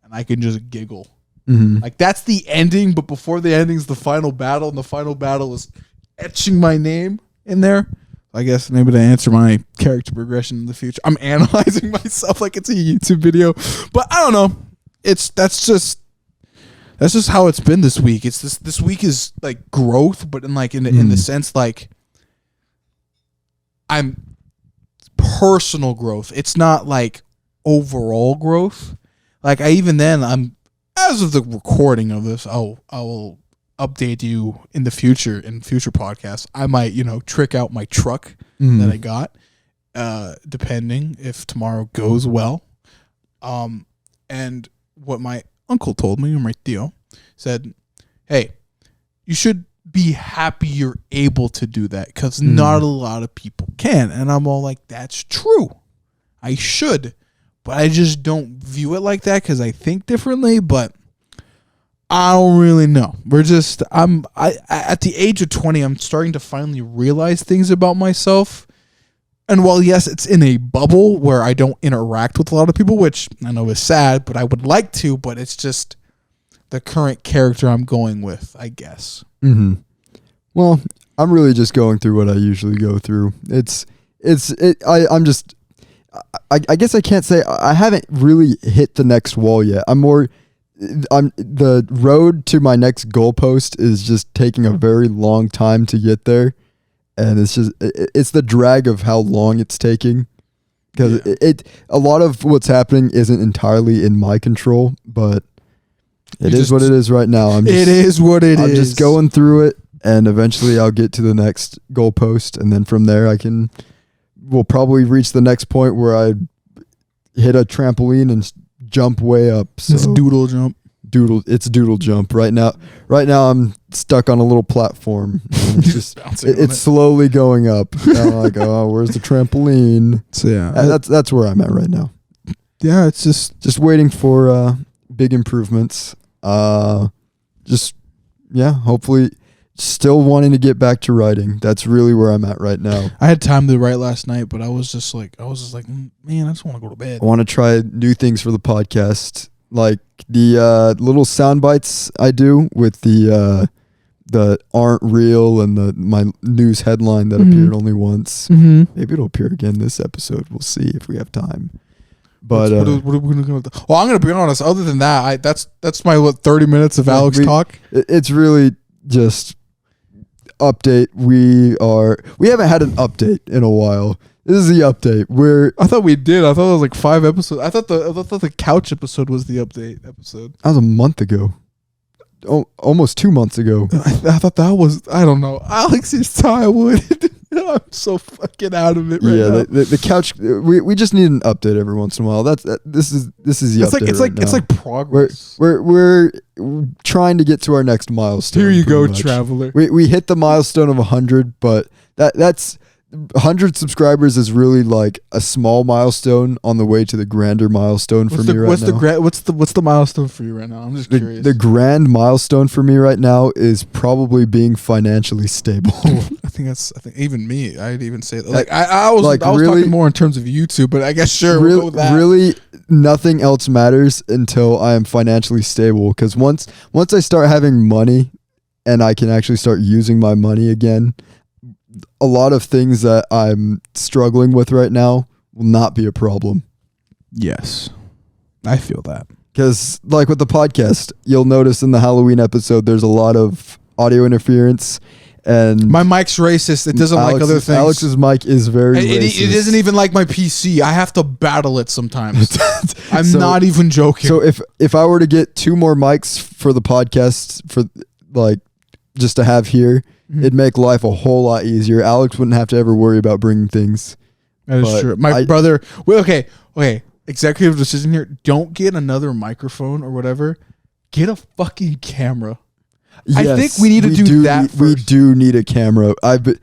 and I can just giggle. Like that's the ending, but before the ending is the final battle, and the final battle is etching my name in there. I guess maybe to answer my character progression in the future, I'm analyzing myself like it's a YouTube video, but I don't know. That's just how it's been this week. It's this week is like growth, but in the sense like I'm personal growth. It's not like overall growth. Like I'm as of the recording of this, I will update you in the future podcasts. I might trick out my truck that I got, depending if tomorrow goes well. And what my uncle told me, or my tío said, hey, you should be happy you're able to do that, because not a lot of people can. And I'm all like, that's true, I should, but I just don't view it like that because I think differently. But I don't really know. At the age of 20, I'm starting to finally realize things about myself. And while, yes, it's in a bubble where I don't interact with a lot of people, which I know is sad, but I would like to, but it's just the current character I'm going with, I guess. Well, I'm really just going through what I usually go through. I guess I can't say I haven't really hit the next wall yet. The road to my next goalpost is just taking a very long time to get there, and it's the drag of how long it's taking, because a lot of what's happening isn't entirely in my control, but it is what it is right now. It is what it is. I'm just going through it, and eventually I'll get to the next goalpost, and then from there we'll probably reach the next point where I hit a trampoline and jump way up. So It's doodle jump. It's doodle jump right now. Right now I'm stuck on a little platform. And it's just it's slowly going up. And I'm like, oh, where's the trampoline? So yeah, that's where I'm at right now. Yeah, it's just waiting for big improvements. Hopefully still wanting to get back to writing. That's really where I'm at right now. I had time to write last night, but I was just like, man, I just want to go to bed. I want to try new things for the podcast, like the little sound bites I do with the aren't real and my news headline that appeared only once. Mm-hmm. Maybe it'll appear again this episode. We'll see if we have time. But what are we gonna go with? Well, I'm gonna be honest. Other than that, that's my 30 minutes of Alex talk. It's really just update. We haven't had an update in a while. This is the update. I thought we did. I thought it was like 5 episodes. I thought the couch episode was the update episode. That was a month ago. Almost 2 months ago. I thought that was, I don't know. Alex is Tywood. I'm so fucking out of it right now. The couch. We just need an update every once in a while. This is the update. It's like progress. We're trying to get to our next milestone. Here you go, traveler. We hit the milestone of 100, but that's 100 subscribers is really like a small milestone on the way to the grander milestone for me right now. What's the milestone for you right now? I'm just curious. The grand milestone for me right now is probably being financially stable. I think even me. I'd even say that. Like I was really, talking more in terms of YouTube, but I guess sure. Really, we'll go with that. Really, nothing else matters until I am financially stable. Because once I start having money, and I can actually start using my money again, a lot of things that I'm struggling with right now will not be a problem. Yes, I feel that. Because like with the podcast, you'll notice in the Halloween episode, there's a lot of audio interference. And my mic's racist. It doesn't like other things. Alex's mic is very racist. It isn't even like my PC. I have to battle it sometimes. I'm not even joking. So if I were to get 2 more mics for the podcast, for like just to have here, it'd make life a whole lot easier. Alex wouldn't have to ever worry about bringing things. That is true. My brother. Well, okay. Executive decision here. Don't get another microphone or whatever. Get a fucking camera. Yes, I think we need to do that first. We do need a camera. I think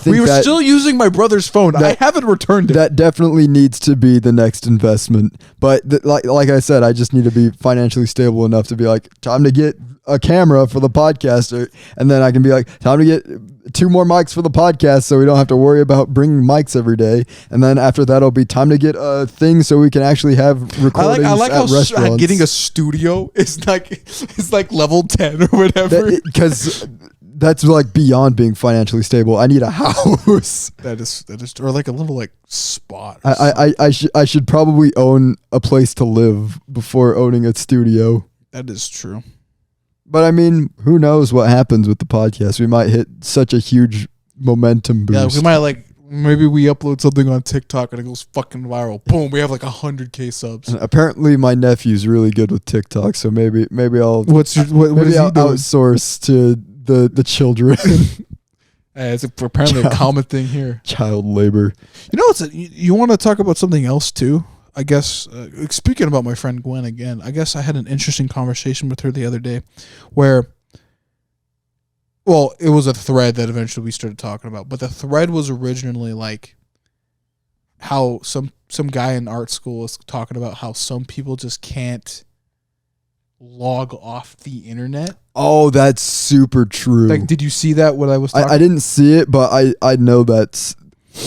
we were still using my brother's phone. I haven't returned it. That definitely needs to be the next investment. But like I said, I just need to be financially stable enough to be like, time to get a camera for the podcast, and then I can be like, time to get 2 more mics for the podcast, so we don't have to worry about bringing mics every day. And then after that, it'll be time to get a thing so we can actually have recordings I like at how restaurants. Getting a studio is like level 10 or whatever. Because that's like beyond being financially stable. I need a house. That is, or like a little like spot. I should probably own a place to live before owning a studio. That is true. But I mean, who knows what happens with the podcast? We might hit such a huge momentum boost. Yeah, we might maybe we upload something on TikTok and it goes fucking viral. Boom, we have like 100K subs. And apparently, my nephew's really good with TikTok, so maybe I'll what is he doing? Outsource to the children. It's apparently a common thing here. Child labor. You know, you want to talk about something else too? I guess, speaking about my friend Gwen again, I guess I had an interesting conversation with her the other day where, well, it was a thread that eventually we started talking about, but the thread was originally like how some guy in art school was talking about how some people just can't log off the internet. Oh, that's super true. Like, did you see that when I was talking? I didn't see it, but I know that's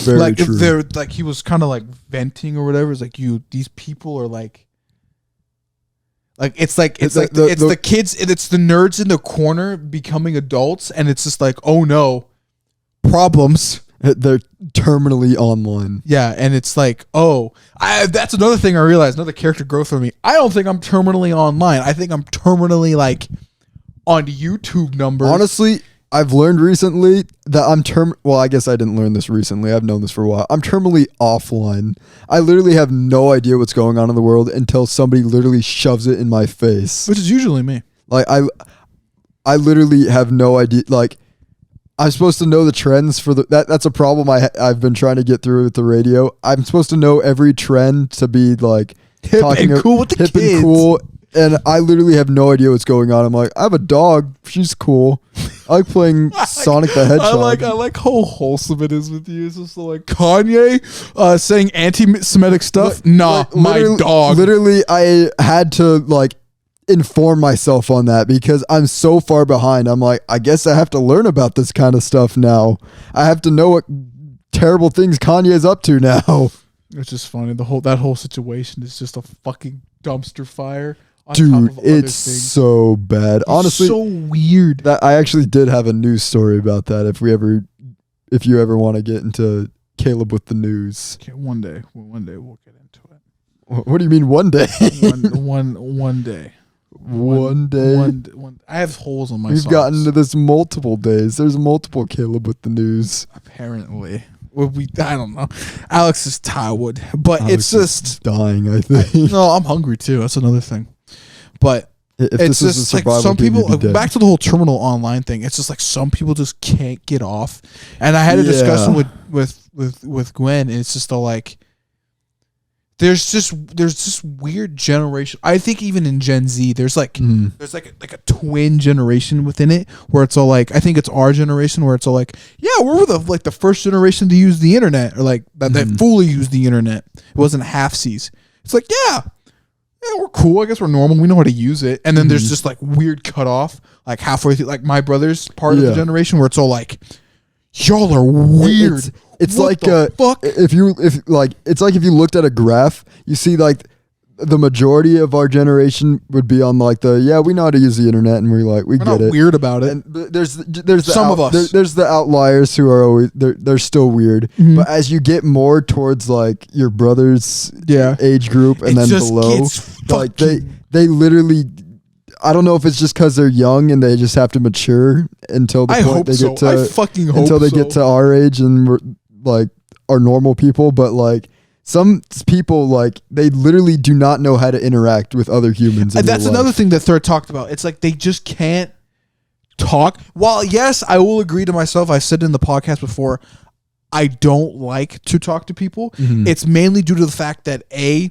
very true. If they're like, he was kind of like venting or whatever. It's like, these people are like it's the kids and it's the nerds in the corner becoming adults, and it's just like, oh no, problems. They're terminally online. Yeah, and it's like, that's another thing I realized, another character growth for me. I don't think I'm terminally online. I think I'm terminally like on YouTube numbers. Honestly, I've learned recently that well, I guess I didn't learn this recently. I've known this for a while. I'm terminally offline. I literally have no idea what's going on in the world until somebody literally shoves it in my face. Which is usually me. Like, I literally have no idea. Like, I'm supposed to know the trends for that's a problem I've been trying to get through with the radio. I'm supposed to know every trend to be like Hip and cool with the hip kids. and cool. And I literally have no idea what's going on. I'm like, I have a dog. She's cool. I like playing Sonic the Hedgehog. I like how wholesome it is with you. It's just like Kanye saying anti-Semitic stuff. My dog. Literally, I had to like inform myself on that because I'm so far behind. I'm like, I guess I have to learn about this kind of stuff now. I have to know what terrible things Kanye is up to now. It's just funny. That whole situation is just a fucking dumpster fire. Dude, it's so bad. Honestly, so weird. That I actually did have a news story about that. If you ever want to get into Caleb with the news, okay, one day we'll get into it. What do you mean one day? one day. One day. I have holes on my. We've gotten to this multiple days. There's multiple Caleb with the news. Apparently. I don't know. Alex is tired, but Alex it's just dying. I think. No, I'm hungry too. That's another thing. But if it's just like some people. Like, back to the whole terminal online thing. It's just like some people just can't get off. And I had a discussion with Gwen, and it's just like there's just weird generation. I think even in Gen Z, there's like a twin generation within it where it's all like, I think it's our generation where it's all like, yeah, we're the first generation to use the internet, or like that fully used the internet. It wasn't halfsies. It's like, yeah, we're cool. I guess we're normal. We know how to use it. And then there's just like weird cutoff, like halfway through, like my brother's part of the generation where it's all like, y'all are weird. It's what like fuck? If you looked at a graph, you see like the majority of our generation would be on like we know how to use the internet, and we're get not it. Weird about it. And there's the some of us. There's the outliers who are always they're still weird. Mm-hmm. But as you get more towards like your brother's age group and then below, like they literally. I don't know if it's just because they're young and they just have to mature until the point they get to. I fucking hope until they get to our age and we're like are normal people, but like some people like they literally do not know how to interact with other humans. And that's another thing that Third talked about. It's like they just can't talk. While yes, I will agree to myself. I said in the podcast before, I don't like to talk to people. Mm-hmm. It's mainly due to the fact that I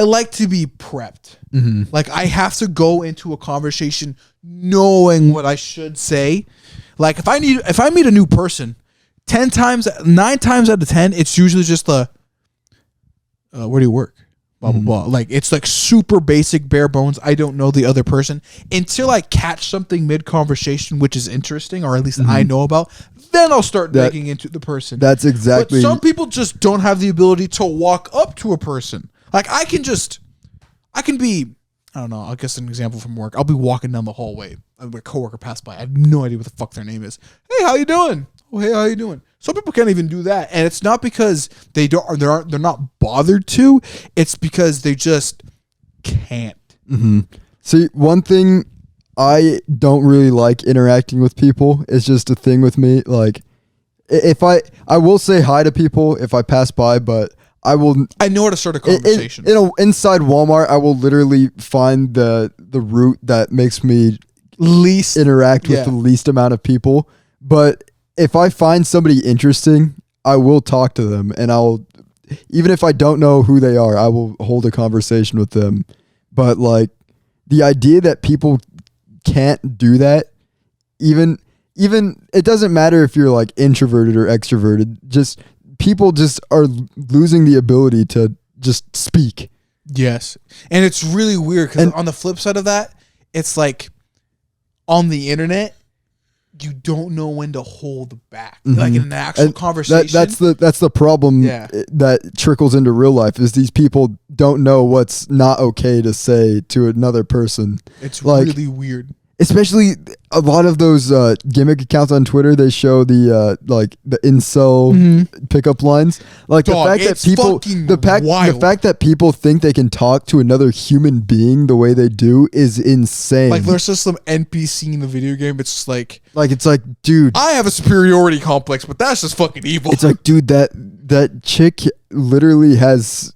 like to be prepped. Mm-hmm. Like I have to go into a conversation knowing what I should say. Like if I meet a new person, 9 times out of 10, it's usually just where do you work? Blah, blah, blah. Like it's like super basic, bare bones. I don't know the other person until I catch something mid conversation, which is interesting, or at least I know about. Then I'll start digging into the person. That's exactly. But some people just don't have the ability to walk up to a person. Like I can be, I don't know, I'll guess an example from work. I'll be walking down the hallway. A coworker passed by. I have no idea what the fuck their name is. Hey, how you doing? Oh, hey, how you doing? Some people can't even do that. And it's not because they're not bothered to. It's because they just can't. Mm-hmm. See, one thing I don't really like interacting with people is just a thing with me. Like if I will say hi to people if I pass by, but I know how to start a conversation. Inside Walmart, I will literally find the route that makes me least interact with the least amount of people. But if I find somebody interesting, I will talk to them, and even if I don't know who they are, I will hold a conversation with them. But like the idea that people can't do that, even it doesn't matter if you're like introverted or extroverted, just people just are losing the ability to just speak. Yes. And it's really weird because on the flip side of that, it's like on the internet, you don't know when to hold back. Mm-hmm. Like in an actual conversation. That's the problem that trickles into real life is these people don't know what's not okay to say to another person. It's like, really weird. Especially a lot of those gimmick accounts on Twitter, they show the incel pickup lines. Like the fact that people think they can talk to another human being the way they do is insane. Like there's just some NPC in the video game. It's just like it's like, dude, I have a superiority complex, but that's just fucking evil. It's like, dude, that chick literally has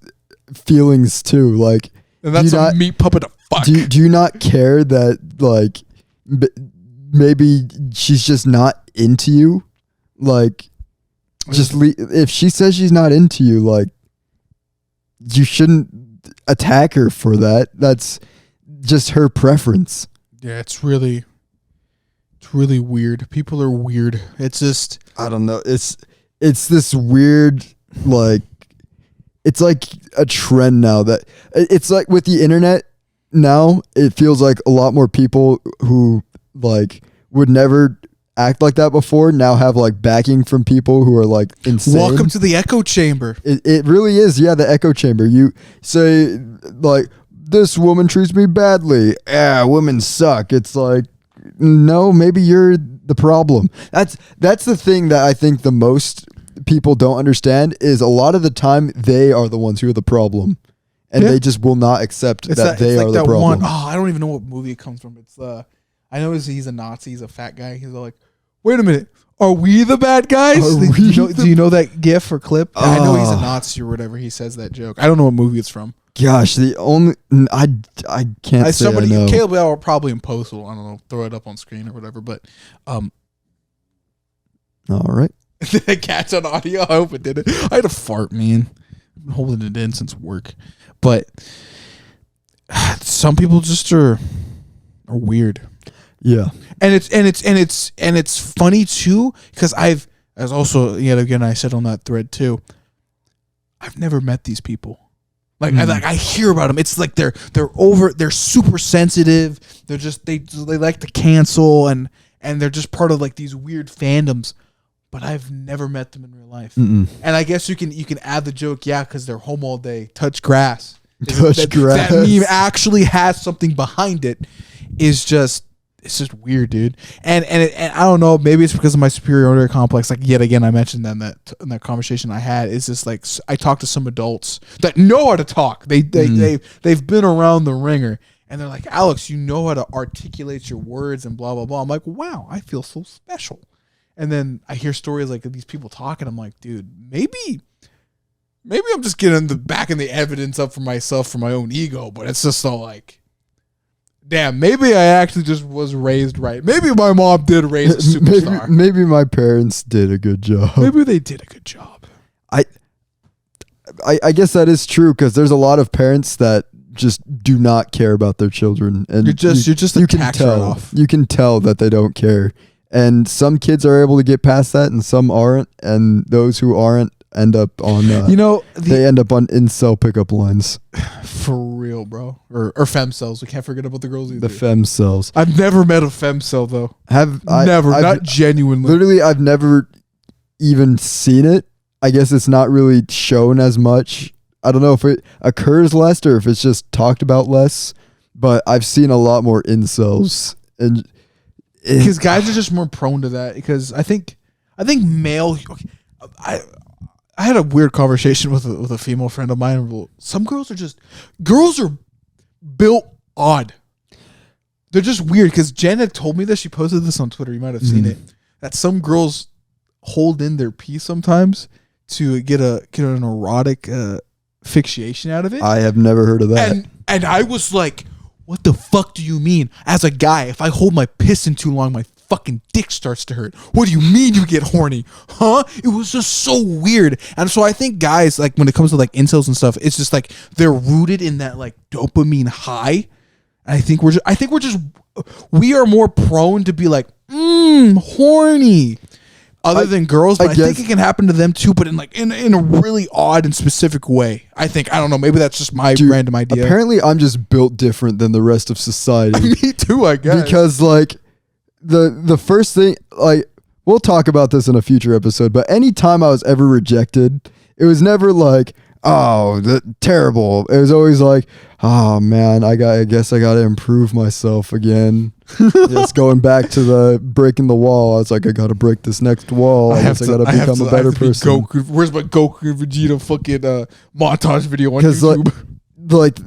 feelings too. Like, and that's a meat puppet to fuck. Do you not care that like maybe she's just not into you. Like, just if she says she's not into you, like, you shouldn't attack her for that. That's just her preference. Yeah, it's really weird. People are weird. It's just, I don't know. It's this weird, like, it's like a trend now that it's like with the internet now, it feels like a lot more people who like would never act like that before now have like backing from people who are like insane. Welcome to the echo chamber. It really is. Yeah. The echo chamber. You say like, this woman treats me badly. Yeah. Women suck. It's like, no, maybe you're the problem. That's the thing that I think the most people don't understand is a lot of the time they are the ones who are the problem, and they just will not accept that they are the problem. I don't even know what movie it comes from. It's I know he's a Nazi. He's a fat guy. He's like, wait a minute, are we the bad guys? Do you know that GIF or clip? I know he's a Nazi or whatever. He says that joke. I don't know what movie it's from. Gosh, the only I can't say I know. Caleb will probably in post will, I don't know, throw it up on screen or whatever. But all right. Did I catch on audio? I hope it didn't. I had a fart, man. I've been holding it in since work. But some people just are weird. Yeah. And it's funny too, because as also yet again I said on that thread too, I've never met these people. Like I hear about them. It's like they're super sensitive. They're just they like to cancel and they're just part of like these weird fandoms. But I've never met them in real life. And I guess you can add the joke, yeah, because they're home all day. Touch grass. That meme actually has something behind it. It's just weird, dude. And I don't know. Maybe it's because of my superiority complex. Like yet again, I mentioned that in that conversation I had. It's just like I talked to some adults that know how to talk. They've been around the ringer, and they're like, Alex, you know how to articulate your words and blah blah blah. I'm like, wow, I feel so special. And then I hear stories like these people talking. I'm like, dude, maybe I'm just getting backing the evidence up for myself for my own ego. But it's just so like, damn, maybe I actually just was raised right. Maybe my mom did raise a superstar. Maybe my parents did a good job. Maybe they did a good job. I guess that is true because there's a lot of parents that just do not care about their children, and you can tell. You can tell that they don't care. And some kids are able to get past that, and some aren't. And those who aren't end up on, they end up on incel pickup lines. For real, bro. Or femcells. We can't forget about the girls either. The femcells. I've never met a femcell though. Not genuinely. Literally, I've never even seen it. I guess it's not really shown as much. I don't know if it occurs less or if it's just talked about less. But I've seen a lot more incels, and because guys are just more prone to that. Because I think male. I had a weird conversation with a female friend of mine. Some girls are built odd. They're just weird. Because Jen had told me this. She posted this on Twitter. You might have seen it. That some girls hold in their pee sometimes to get an erotic fixation out of it. I have never heard of that. And I was like, what the fuck do you mean? As a guy, if I hold my piss in too long, my fucking dick starts to hurt. What do you mean you get horny? Huh? It was just so weird. And so I think guys, like when it comes to like incels and stuff, it's just like they're rooted in that like dopamine high. I think we are more prone to be like, horny. Other than girls, but I think it can happen to them too, but in a really odd and specific way. I don't know, maybe that's just my random idea. Apparently I'm just built different than the rest of society. Me too, I guess. Because like the first thing, like we'll talk about this in a future episode, but anytime I was ever rejected, it was never like, oh, terrible. It was always like, oh man, I guess I got to improve myself again. Just going back to the breaking the wall. I was like, I got to break this next wall. I guess I got to become a better person. Where's my Goku and Vegeta fucking montage video on YouTube? Like,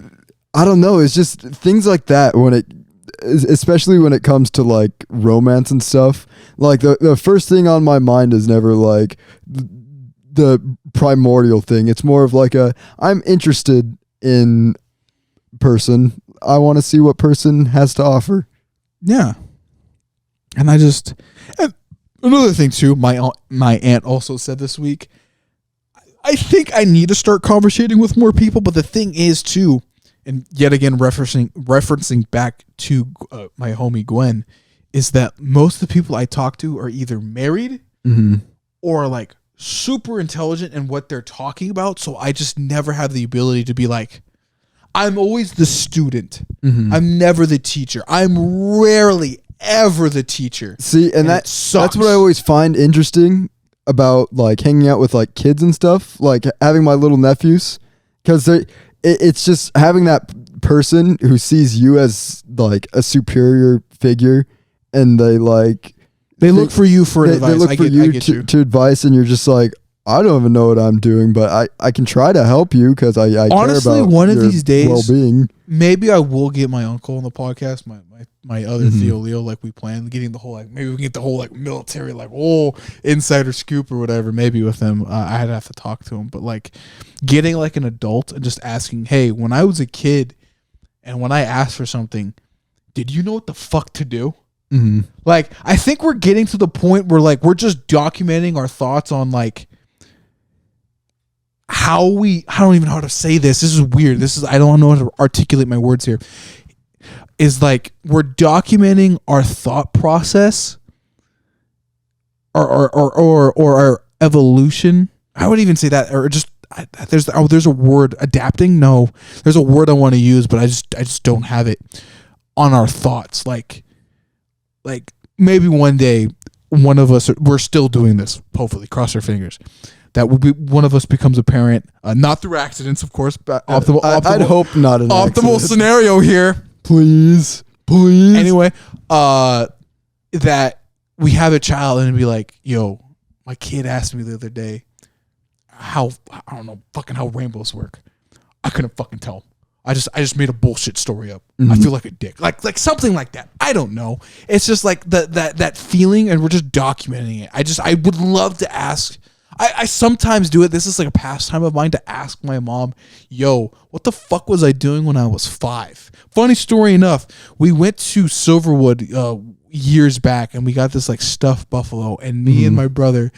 I don't know. It's just things like that especially when it comes to like romance and stuff. Like the first thing on my mind is never like the primordial thing. It's more of like I'm interested in person. I want to see what person has to offer. Yeah. And and another thing too, my aunt also said this week, I think I need to start conversating with more people. But the thing is too, and yet again referencing back to my homie Gwen, is that most of the people I talk to are either married or like super intelligent in what they're talking about. So I just never have the ability to be like, I'm always the student. I'm never the teacher. I'm rarely ever the teacher. See, and that's what I always find interesting about like hanging out with like kids and stuff, like having my little nephews, because it's just having that person who sees you as like a superior figure, and they look for you for advice. They look for you to advice, and you're just like, I don't even know what I'm doing, but I can try to help you because I honestly care about one of your these days well-being. Maybe I will get my uncle on the podcast, my other Theo Leo, like we planned, getting the whole like maybe we can get the whole like military like insider scoop or whatever. Maybe with him, I'd have to talk to him, but like getting like an adult and just asking, hey, when I was a kid and when I asked for something, did you know what the fuck to do? Like I think we're getting to the point where like we're just documenting our thoughts on like I don't even know how to say this. This is weird. I don't know how to articulate my words here. Is like we're documenting our thought process or our evolution. I would even say that, or just there's a word, adapting. No, there's a word I want to use, but I just don't have it on our thoughts. Like maybe one day one of us, we're still doing this. Hopefully, cross our fingers. That would be one of us becomes a parent, not through accidents, of course. But optimal. I'd hope not an optimal accident. Scenario here. Please. Anyway, that we have a child and it'd be like, yo, my kid asked me the other day how rainbows work. I couldn't fucking tell him. I just made a bullshit story up. I feel like a dick. Like something like that. I don't know. It's just like that feeling, and we're just documenting it. I would love to ask. I sometimes do it. This is like a pastime of mine to ask my mom, yo, what the fuck was I doing when I was 5? Funny story enough, we went to Silverwood years back, and we got this like stuffed buffalo, and me and my brother,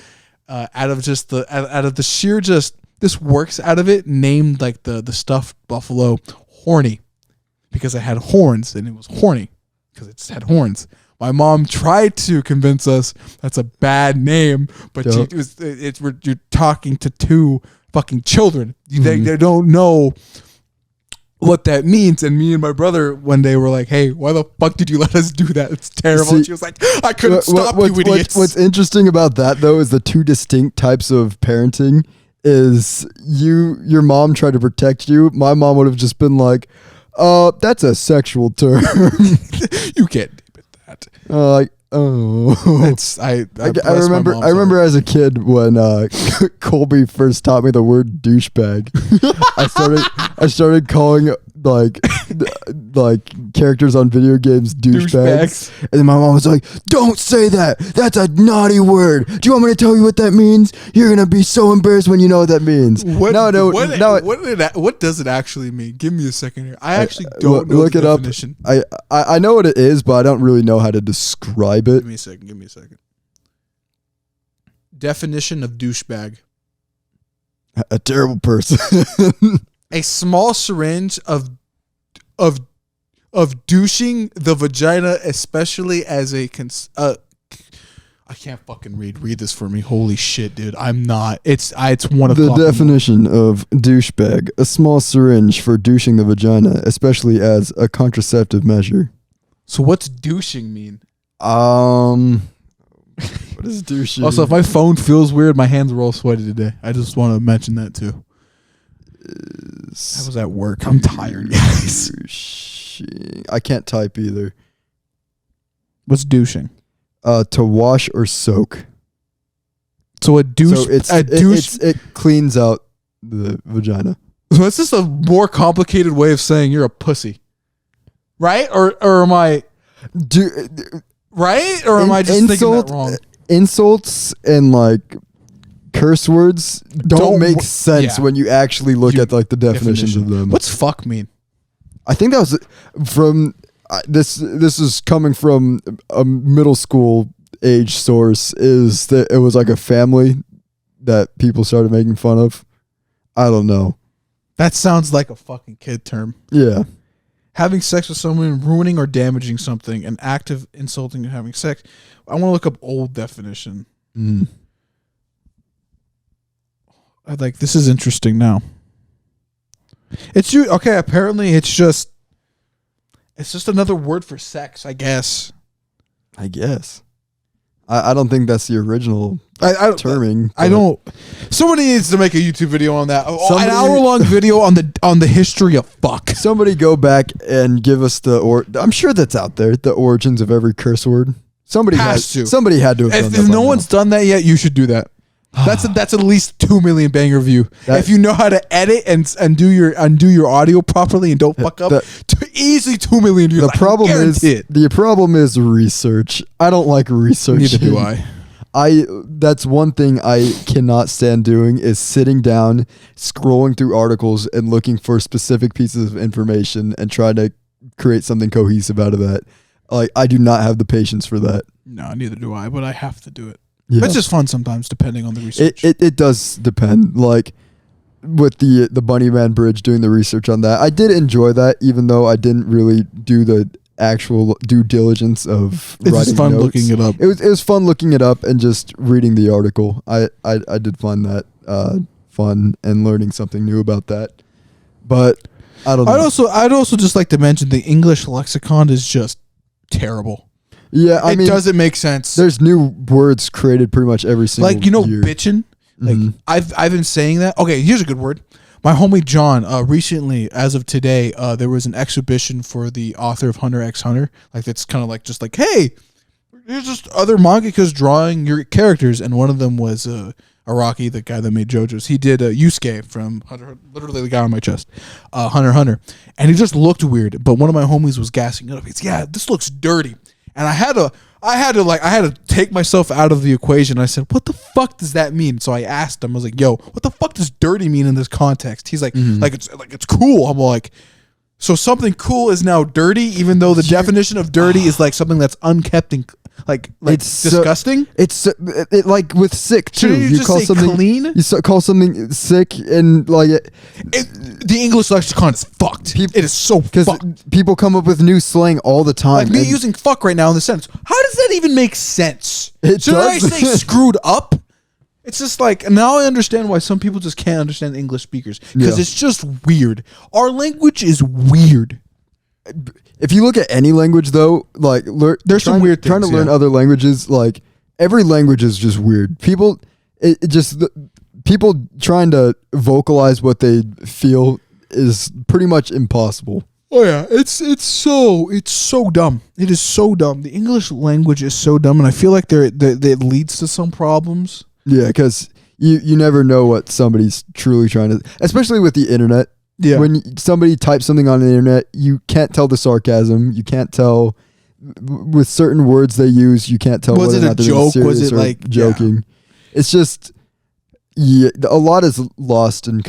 out of the sheer just this works out of it, named like the stuffed buffalo Horny, because it had horns, and it was horny because it just had horns. My mom tried to convince us that's a bad name, but you're talking to two fucking children. They don't know what that means. And me and my brother one day were like, hey, why the fuck did you let us do that? It's terrible. See, and she was like, I couldn't stop you idiots. What's interesting about that, though, is the two distinct types of parenting is your mom tried to protect you. My mom would have just been like, that's a sexual term. You can't. I remember as a kid when Colby first taught me the word douchebag. I started calling like characters on video games douchebags. And then my mom was like, don't say that. That's a naughty word. Do you want me to tell you what that means? You're going to be so embarrassed when you know what that means. What does it actually mean? Give me a second here. I actually don't know look the it definition. Up. I know what it is, but I don't really know how to describe it. Give me a second. Definition of douchebag. A terrible person. A small syringe of douching the vagina, especially as a I can't fucking read this for me. Holy shit, dude. I'm not. It's 1 o'clock. The definition of douchebag: a small syringe for douching the vagina, especially as a contraceptive measure. So what's douching mean? What is douching? Also, if my phone feels weird, my hands were all sweaty today. I just want to mention that too. I was at work. I'm tired, guys. I can't type either. What's douching? To wash or soak. So a douche. So it cleans out the vagina. So it's just a more complicated way of saying you're a pussy, right? Or am I? Right? Or am I just thinking that wrong? Insults and like curse words don't make sense when you actually look at like the definitions of them. What's fuck mean? I think that was from this is coming from a middle school age source, is that it was like a family that people started making fun of. I don't know. That sounds like a fucking kid term. Yeah. Having sex with someone, ruining or damaging something, an act of insulting and having sex. I want to look up old definition. This is interesting now. Okay, apparently it's just another word for sex, I guess. I don't think that's the original terming. I don't. Somebody needs to make a YouTube video on that. An hour-long video on the history of fuck. Somebody go back and give us I'm sure that's out there. The origins of every curse word. Somebody had to have done that. If no one's done that yet, you should do that. That's at least 2 million banger view. If you know how to edit and do your audio properly and don't fuck up, easily 2 million views. The problem is research. I don't like research. Neither do I. That's one thing I cannot stand doing, is sitting down, scrolling through articles and looking for specific pieces of information and trying to create something cohesive out of that. Like, I do not have the patience for that. No, neither do I, but I have to do it. Yeah. But it's just fun sometimes, depending on the research. It does depend. Like with the Bunny Man Bridge, doing the research on that, I did enjoy that, even though I didn't really do the actual due diligence of writing notes. It's fun looking it up. It was fun looking it up and just reading the article. I did find that fun and learning something new about that. But I don't know. I'd also just like to mention the English lexicon is just terrible. Yeah, I mean, it doesn't make sense. There's new words created pretty much every single year. Bitchin'. Like I've been saying that. Okay, here's a good word. My homie John, recently, as of today, there was an exhibition for the author of Hunter x Hunter. Like, it's kind of like just like, hey, here's just other mangakas drawing your characters, and one of them was Araki, the guy that made JoJo's. He did Yusuke from Hunter, literally the guy on my chest, Hunter x Hunter, and he just looked weird. But one of my homies was gassing it up. He's, yeah, this looks dirty. And I had to take myself out of the equation. I said, what the fuck does that mean? So I asked him, I was like, yo, what the fuck does dirty mean in this context? He's like, it's cool. I'm like, so something cool is now dirty, even though the definition of dirty is like something that's unkept and like it's disgusting. It's like with sick too. Shouldn't you just call say something clean? You call something sick, and like the English lexicon is fucked. It is so fucked. People come up with new slang all the time. Like me using fuck right now in the sentence. How does that even make sense? Should I say screwed up? It's just like, now I understand why some people just can't understand English speakers, because it's just weird. Our language is weird. If you look at any language, though, like there's some weird things. Trying to learn other languages, like every language is just weird. People trying to vocalize what they feel is pretty much impossible. Oh yeah, it's so dumb. It is so dumb. The English language is so dumb, and I feel like it leads to some problems. Yeah, because you never know what somebody's truly trying to, especially with the internet. Yeah. When somebody types something on the internet, you can't tell the sarcasm. You can't tell with certain words they use. You can't tell whether or not they're serious. Was it like joking? Yeah. It's just a lot is lost in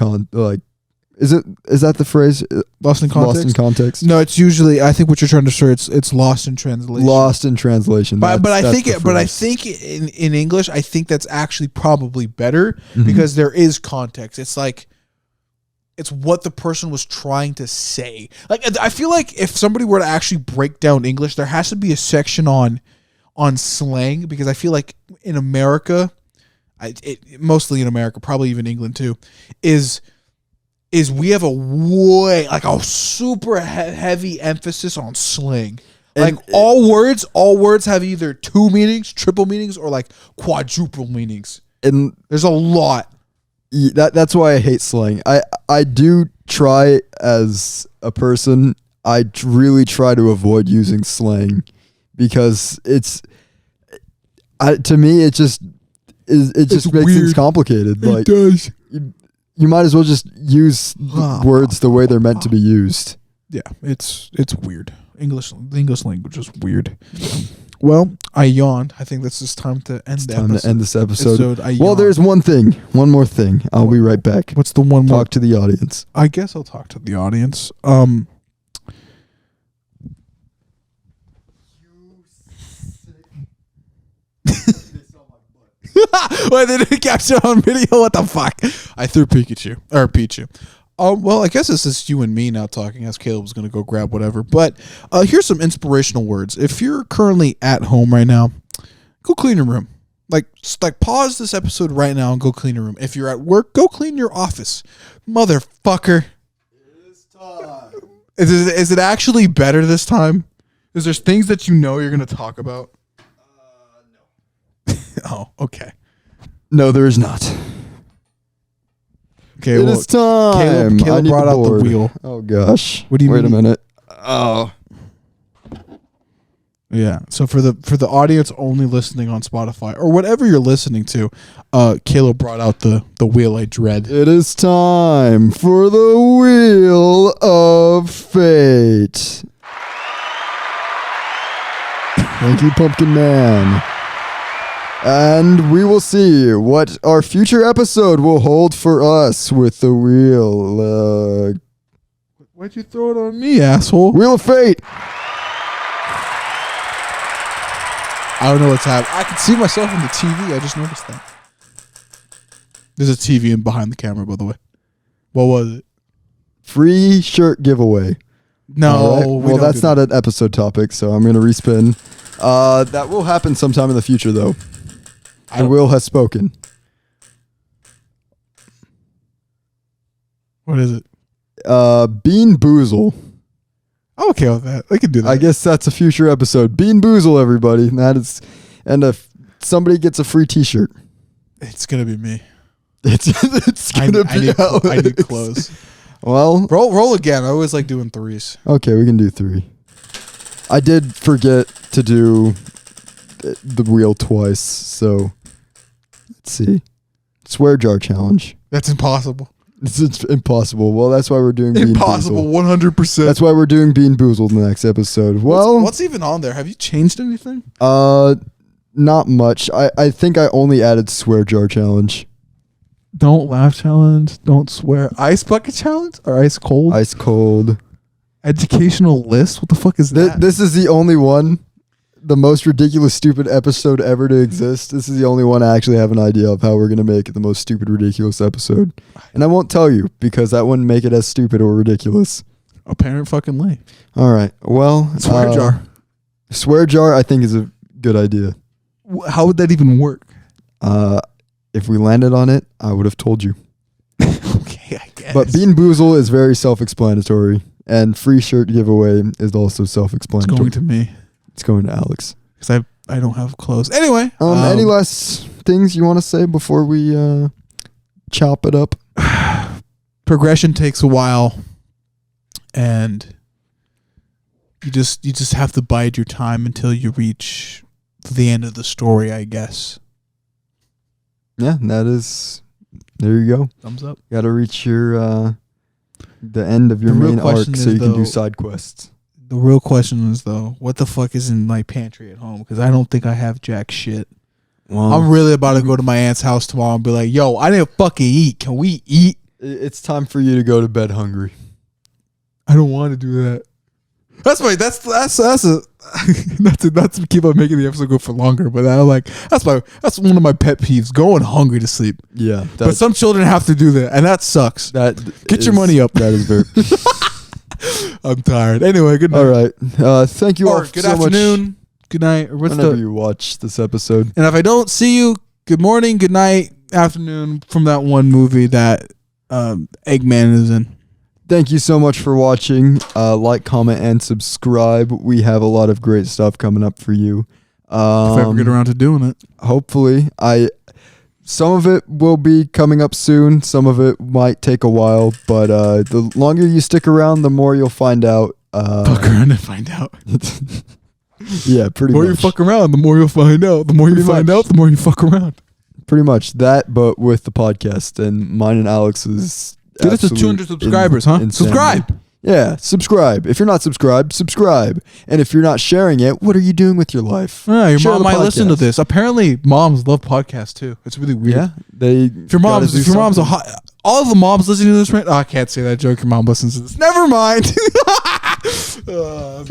Is that the phrase? Lost in context? Lost in context. No, it's usually, I think what you're trying to say, it's lost in translation. Lost in translation. But I think in English, I think that's actually probably better because there is context. It's like, it's what the person was trying to say. Like, I feel like if somebody were to actually break down English, there has to be a section on slang, because I feel like in America, mostly in America, probably even England too, is we have a super heavy emphasis on slang. Like all words have either two meanings, triple meanings, or like quadruple meanings. And there's a lot. That's why I hate slang. I do try as a person. I really try to avoid using slang because to me it just makes things complicated. It does. You might as well just use words the way they're meant to be used. Yeah, it's weird. The English language is weird. Well, I yawned. I think that's just time to end the episode. Time to end this episode. Well, there's one more thing. I'll be right back. What's the one more? Talk to the audience. I guess I'll talk to the audience. Why they didn't capture it on video? What the fuck? I threw Pikachu or Pichu. Well, I guess it's just you and me now talking, as Caleb was going to go grab whatever. But here's some inspirational words. If you're currently at home right now, go clean your room. Like pause this episode right now and go clean your room. If you're at work, go clean your office, motherfucker. It's time. Is it actually better this time? Is there things that you know you're going to talk about? No. Oh, okay. No, there is not. Okay, It is time. Caleb brought out the board. wheel. Oh gosh. What do you Wait mean? a minute. Oh. Yeah. So for the audience only listening on Spotify or whatever you're listening to, Caleb brought out the wheel I dread. It is time for the Wheel of Fate. Thank you, Pumpkin Man. And we will see what our future episode will hold for us with the Wheel. Why'd you throw it on me, asshole? Wheel of Fate. I don't know what's happening. I can see myself on the TV. I just noticed that. There's a TV in behind the camera, by the way. What was it? Free shirt giveaway. No. All right. Well, that's not an episode topic, so I'm going to respin. That will happen sometime in the future, though. The wheel has spoken. What is it? Bean Boozle. I'm okay with that. I can do that. I guess that's a future episode. Bean Boozle, everybody. And if somebody gets a free T-shirt, It's gonna be me. it's gonna be Alex. I need clothes. Well, roll again. I always like doing threes. okay, we can do 3. I did forget to do the wheel twice, so let's see. Swear jar challenge. That's impossible. It's impossible. Well, that's why we're doing Bean Impossible. Boozle. 100%. That's why we're doing Bean Boozled in the next episode. Well, what's even on there? Have you changed anything? not much. I think I only added swear jar challenge. Don't laugh challenge. Don't swear. Ice bucket challenge or ice cold? Ice cold. Educational list. What the fuck is that? This is the only one. The most ridiculous, stupid episode ever to exist. This is the only one I actually have an idea of how we're going to make it the most stupid, ridiculous episode. And I won't tell you because that wouldn't make it as stupid or ridiculous. Apparent fucking lay. All right. Well, Swear jar. Swear jar, I think, is a good idea. How would that even work? If we landed on it, I would have told you. Okay, I guess. But Bean Boozle is very self-explanatory. And free shirt giveaway is also it's self-explanatory. going to me. It's going to Alex. Because I don't have clothes. Anyway. Any last things you want to say before we chop it up? Progression takes a while. And you just have to bide your time until you reach the end of the story, I guess. Yeah, that is. There you go. Thumbs up. Got to reach your the end of your The real main arc question so is, you can do though, side quests. The real question is, though, what the fuck is in my pantry at home? Because I don't think I have jack shit. Well, I'm really about to go to my aunt's house tomorrow and be like, yo, I didn't fucking eat. Can we eat? it's time for you to go to bed hungry. I don't want to do that. That's not to keep on making the episode go for longer, but that's one of my pet peeves, going hungry to sleep. Yeah, But some children have to do that, and that sucks. Get your money up. That is very. I'm tired. Anyway, good night. All right. Thank you all Or good so afternoon, much. good night, or what's Whenever the? you watch this episode. And if I don't see you, good morning, good night, afternoon from that one movie that Eggman is in. Thank you so much for watching. Like, comment, and subscribe. We have a lot of great stuff coming up for you. If I ever get around to doing it. Hopefully. Some of it will be coming up soon. Some of it might take a while. But the longer you stick around, the more you'll find out. Fuck around and find out. Yeah, pretty The more much. you fuck around, the more you'll find out. The more you Pretty find much. out, the more you fuck around. Pretty much that, but with the podcast. And mine and Alex's. Get us to 200 subscribers, huh? insanity. Subscribe. Yeah, subscribe. If you're not subscribed, subscribe. And if you're not sharing it, what are you doing with your life? Yeah, your Share mom the might listen to podcast. this. Apparently, moms love podcasts too. It's really weird. Yeah, If your mom's a hot, all of the moms listening to this, right? Oh, I can't say that joke. Your mom listens to this. Never mind.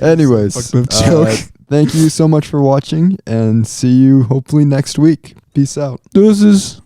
Anyways, Fucked up joke. thank you so much for watching, and see you hopefully next week. Peace out. Deuces.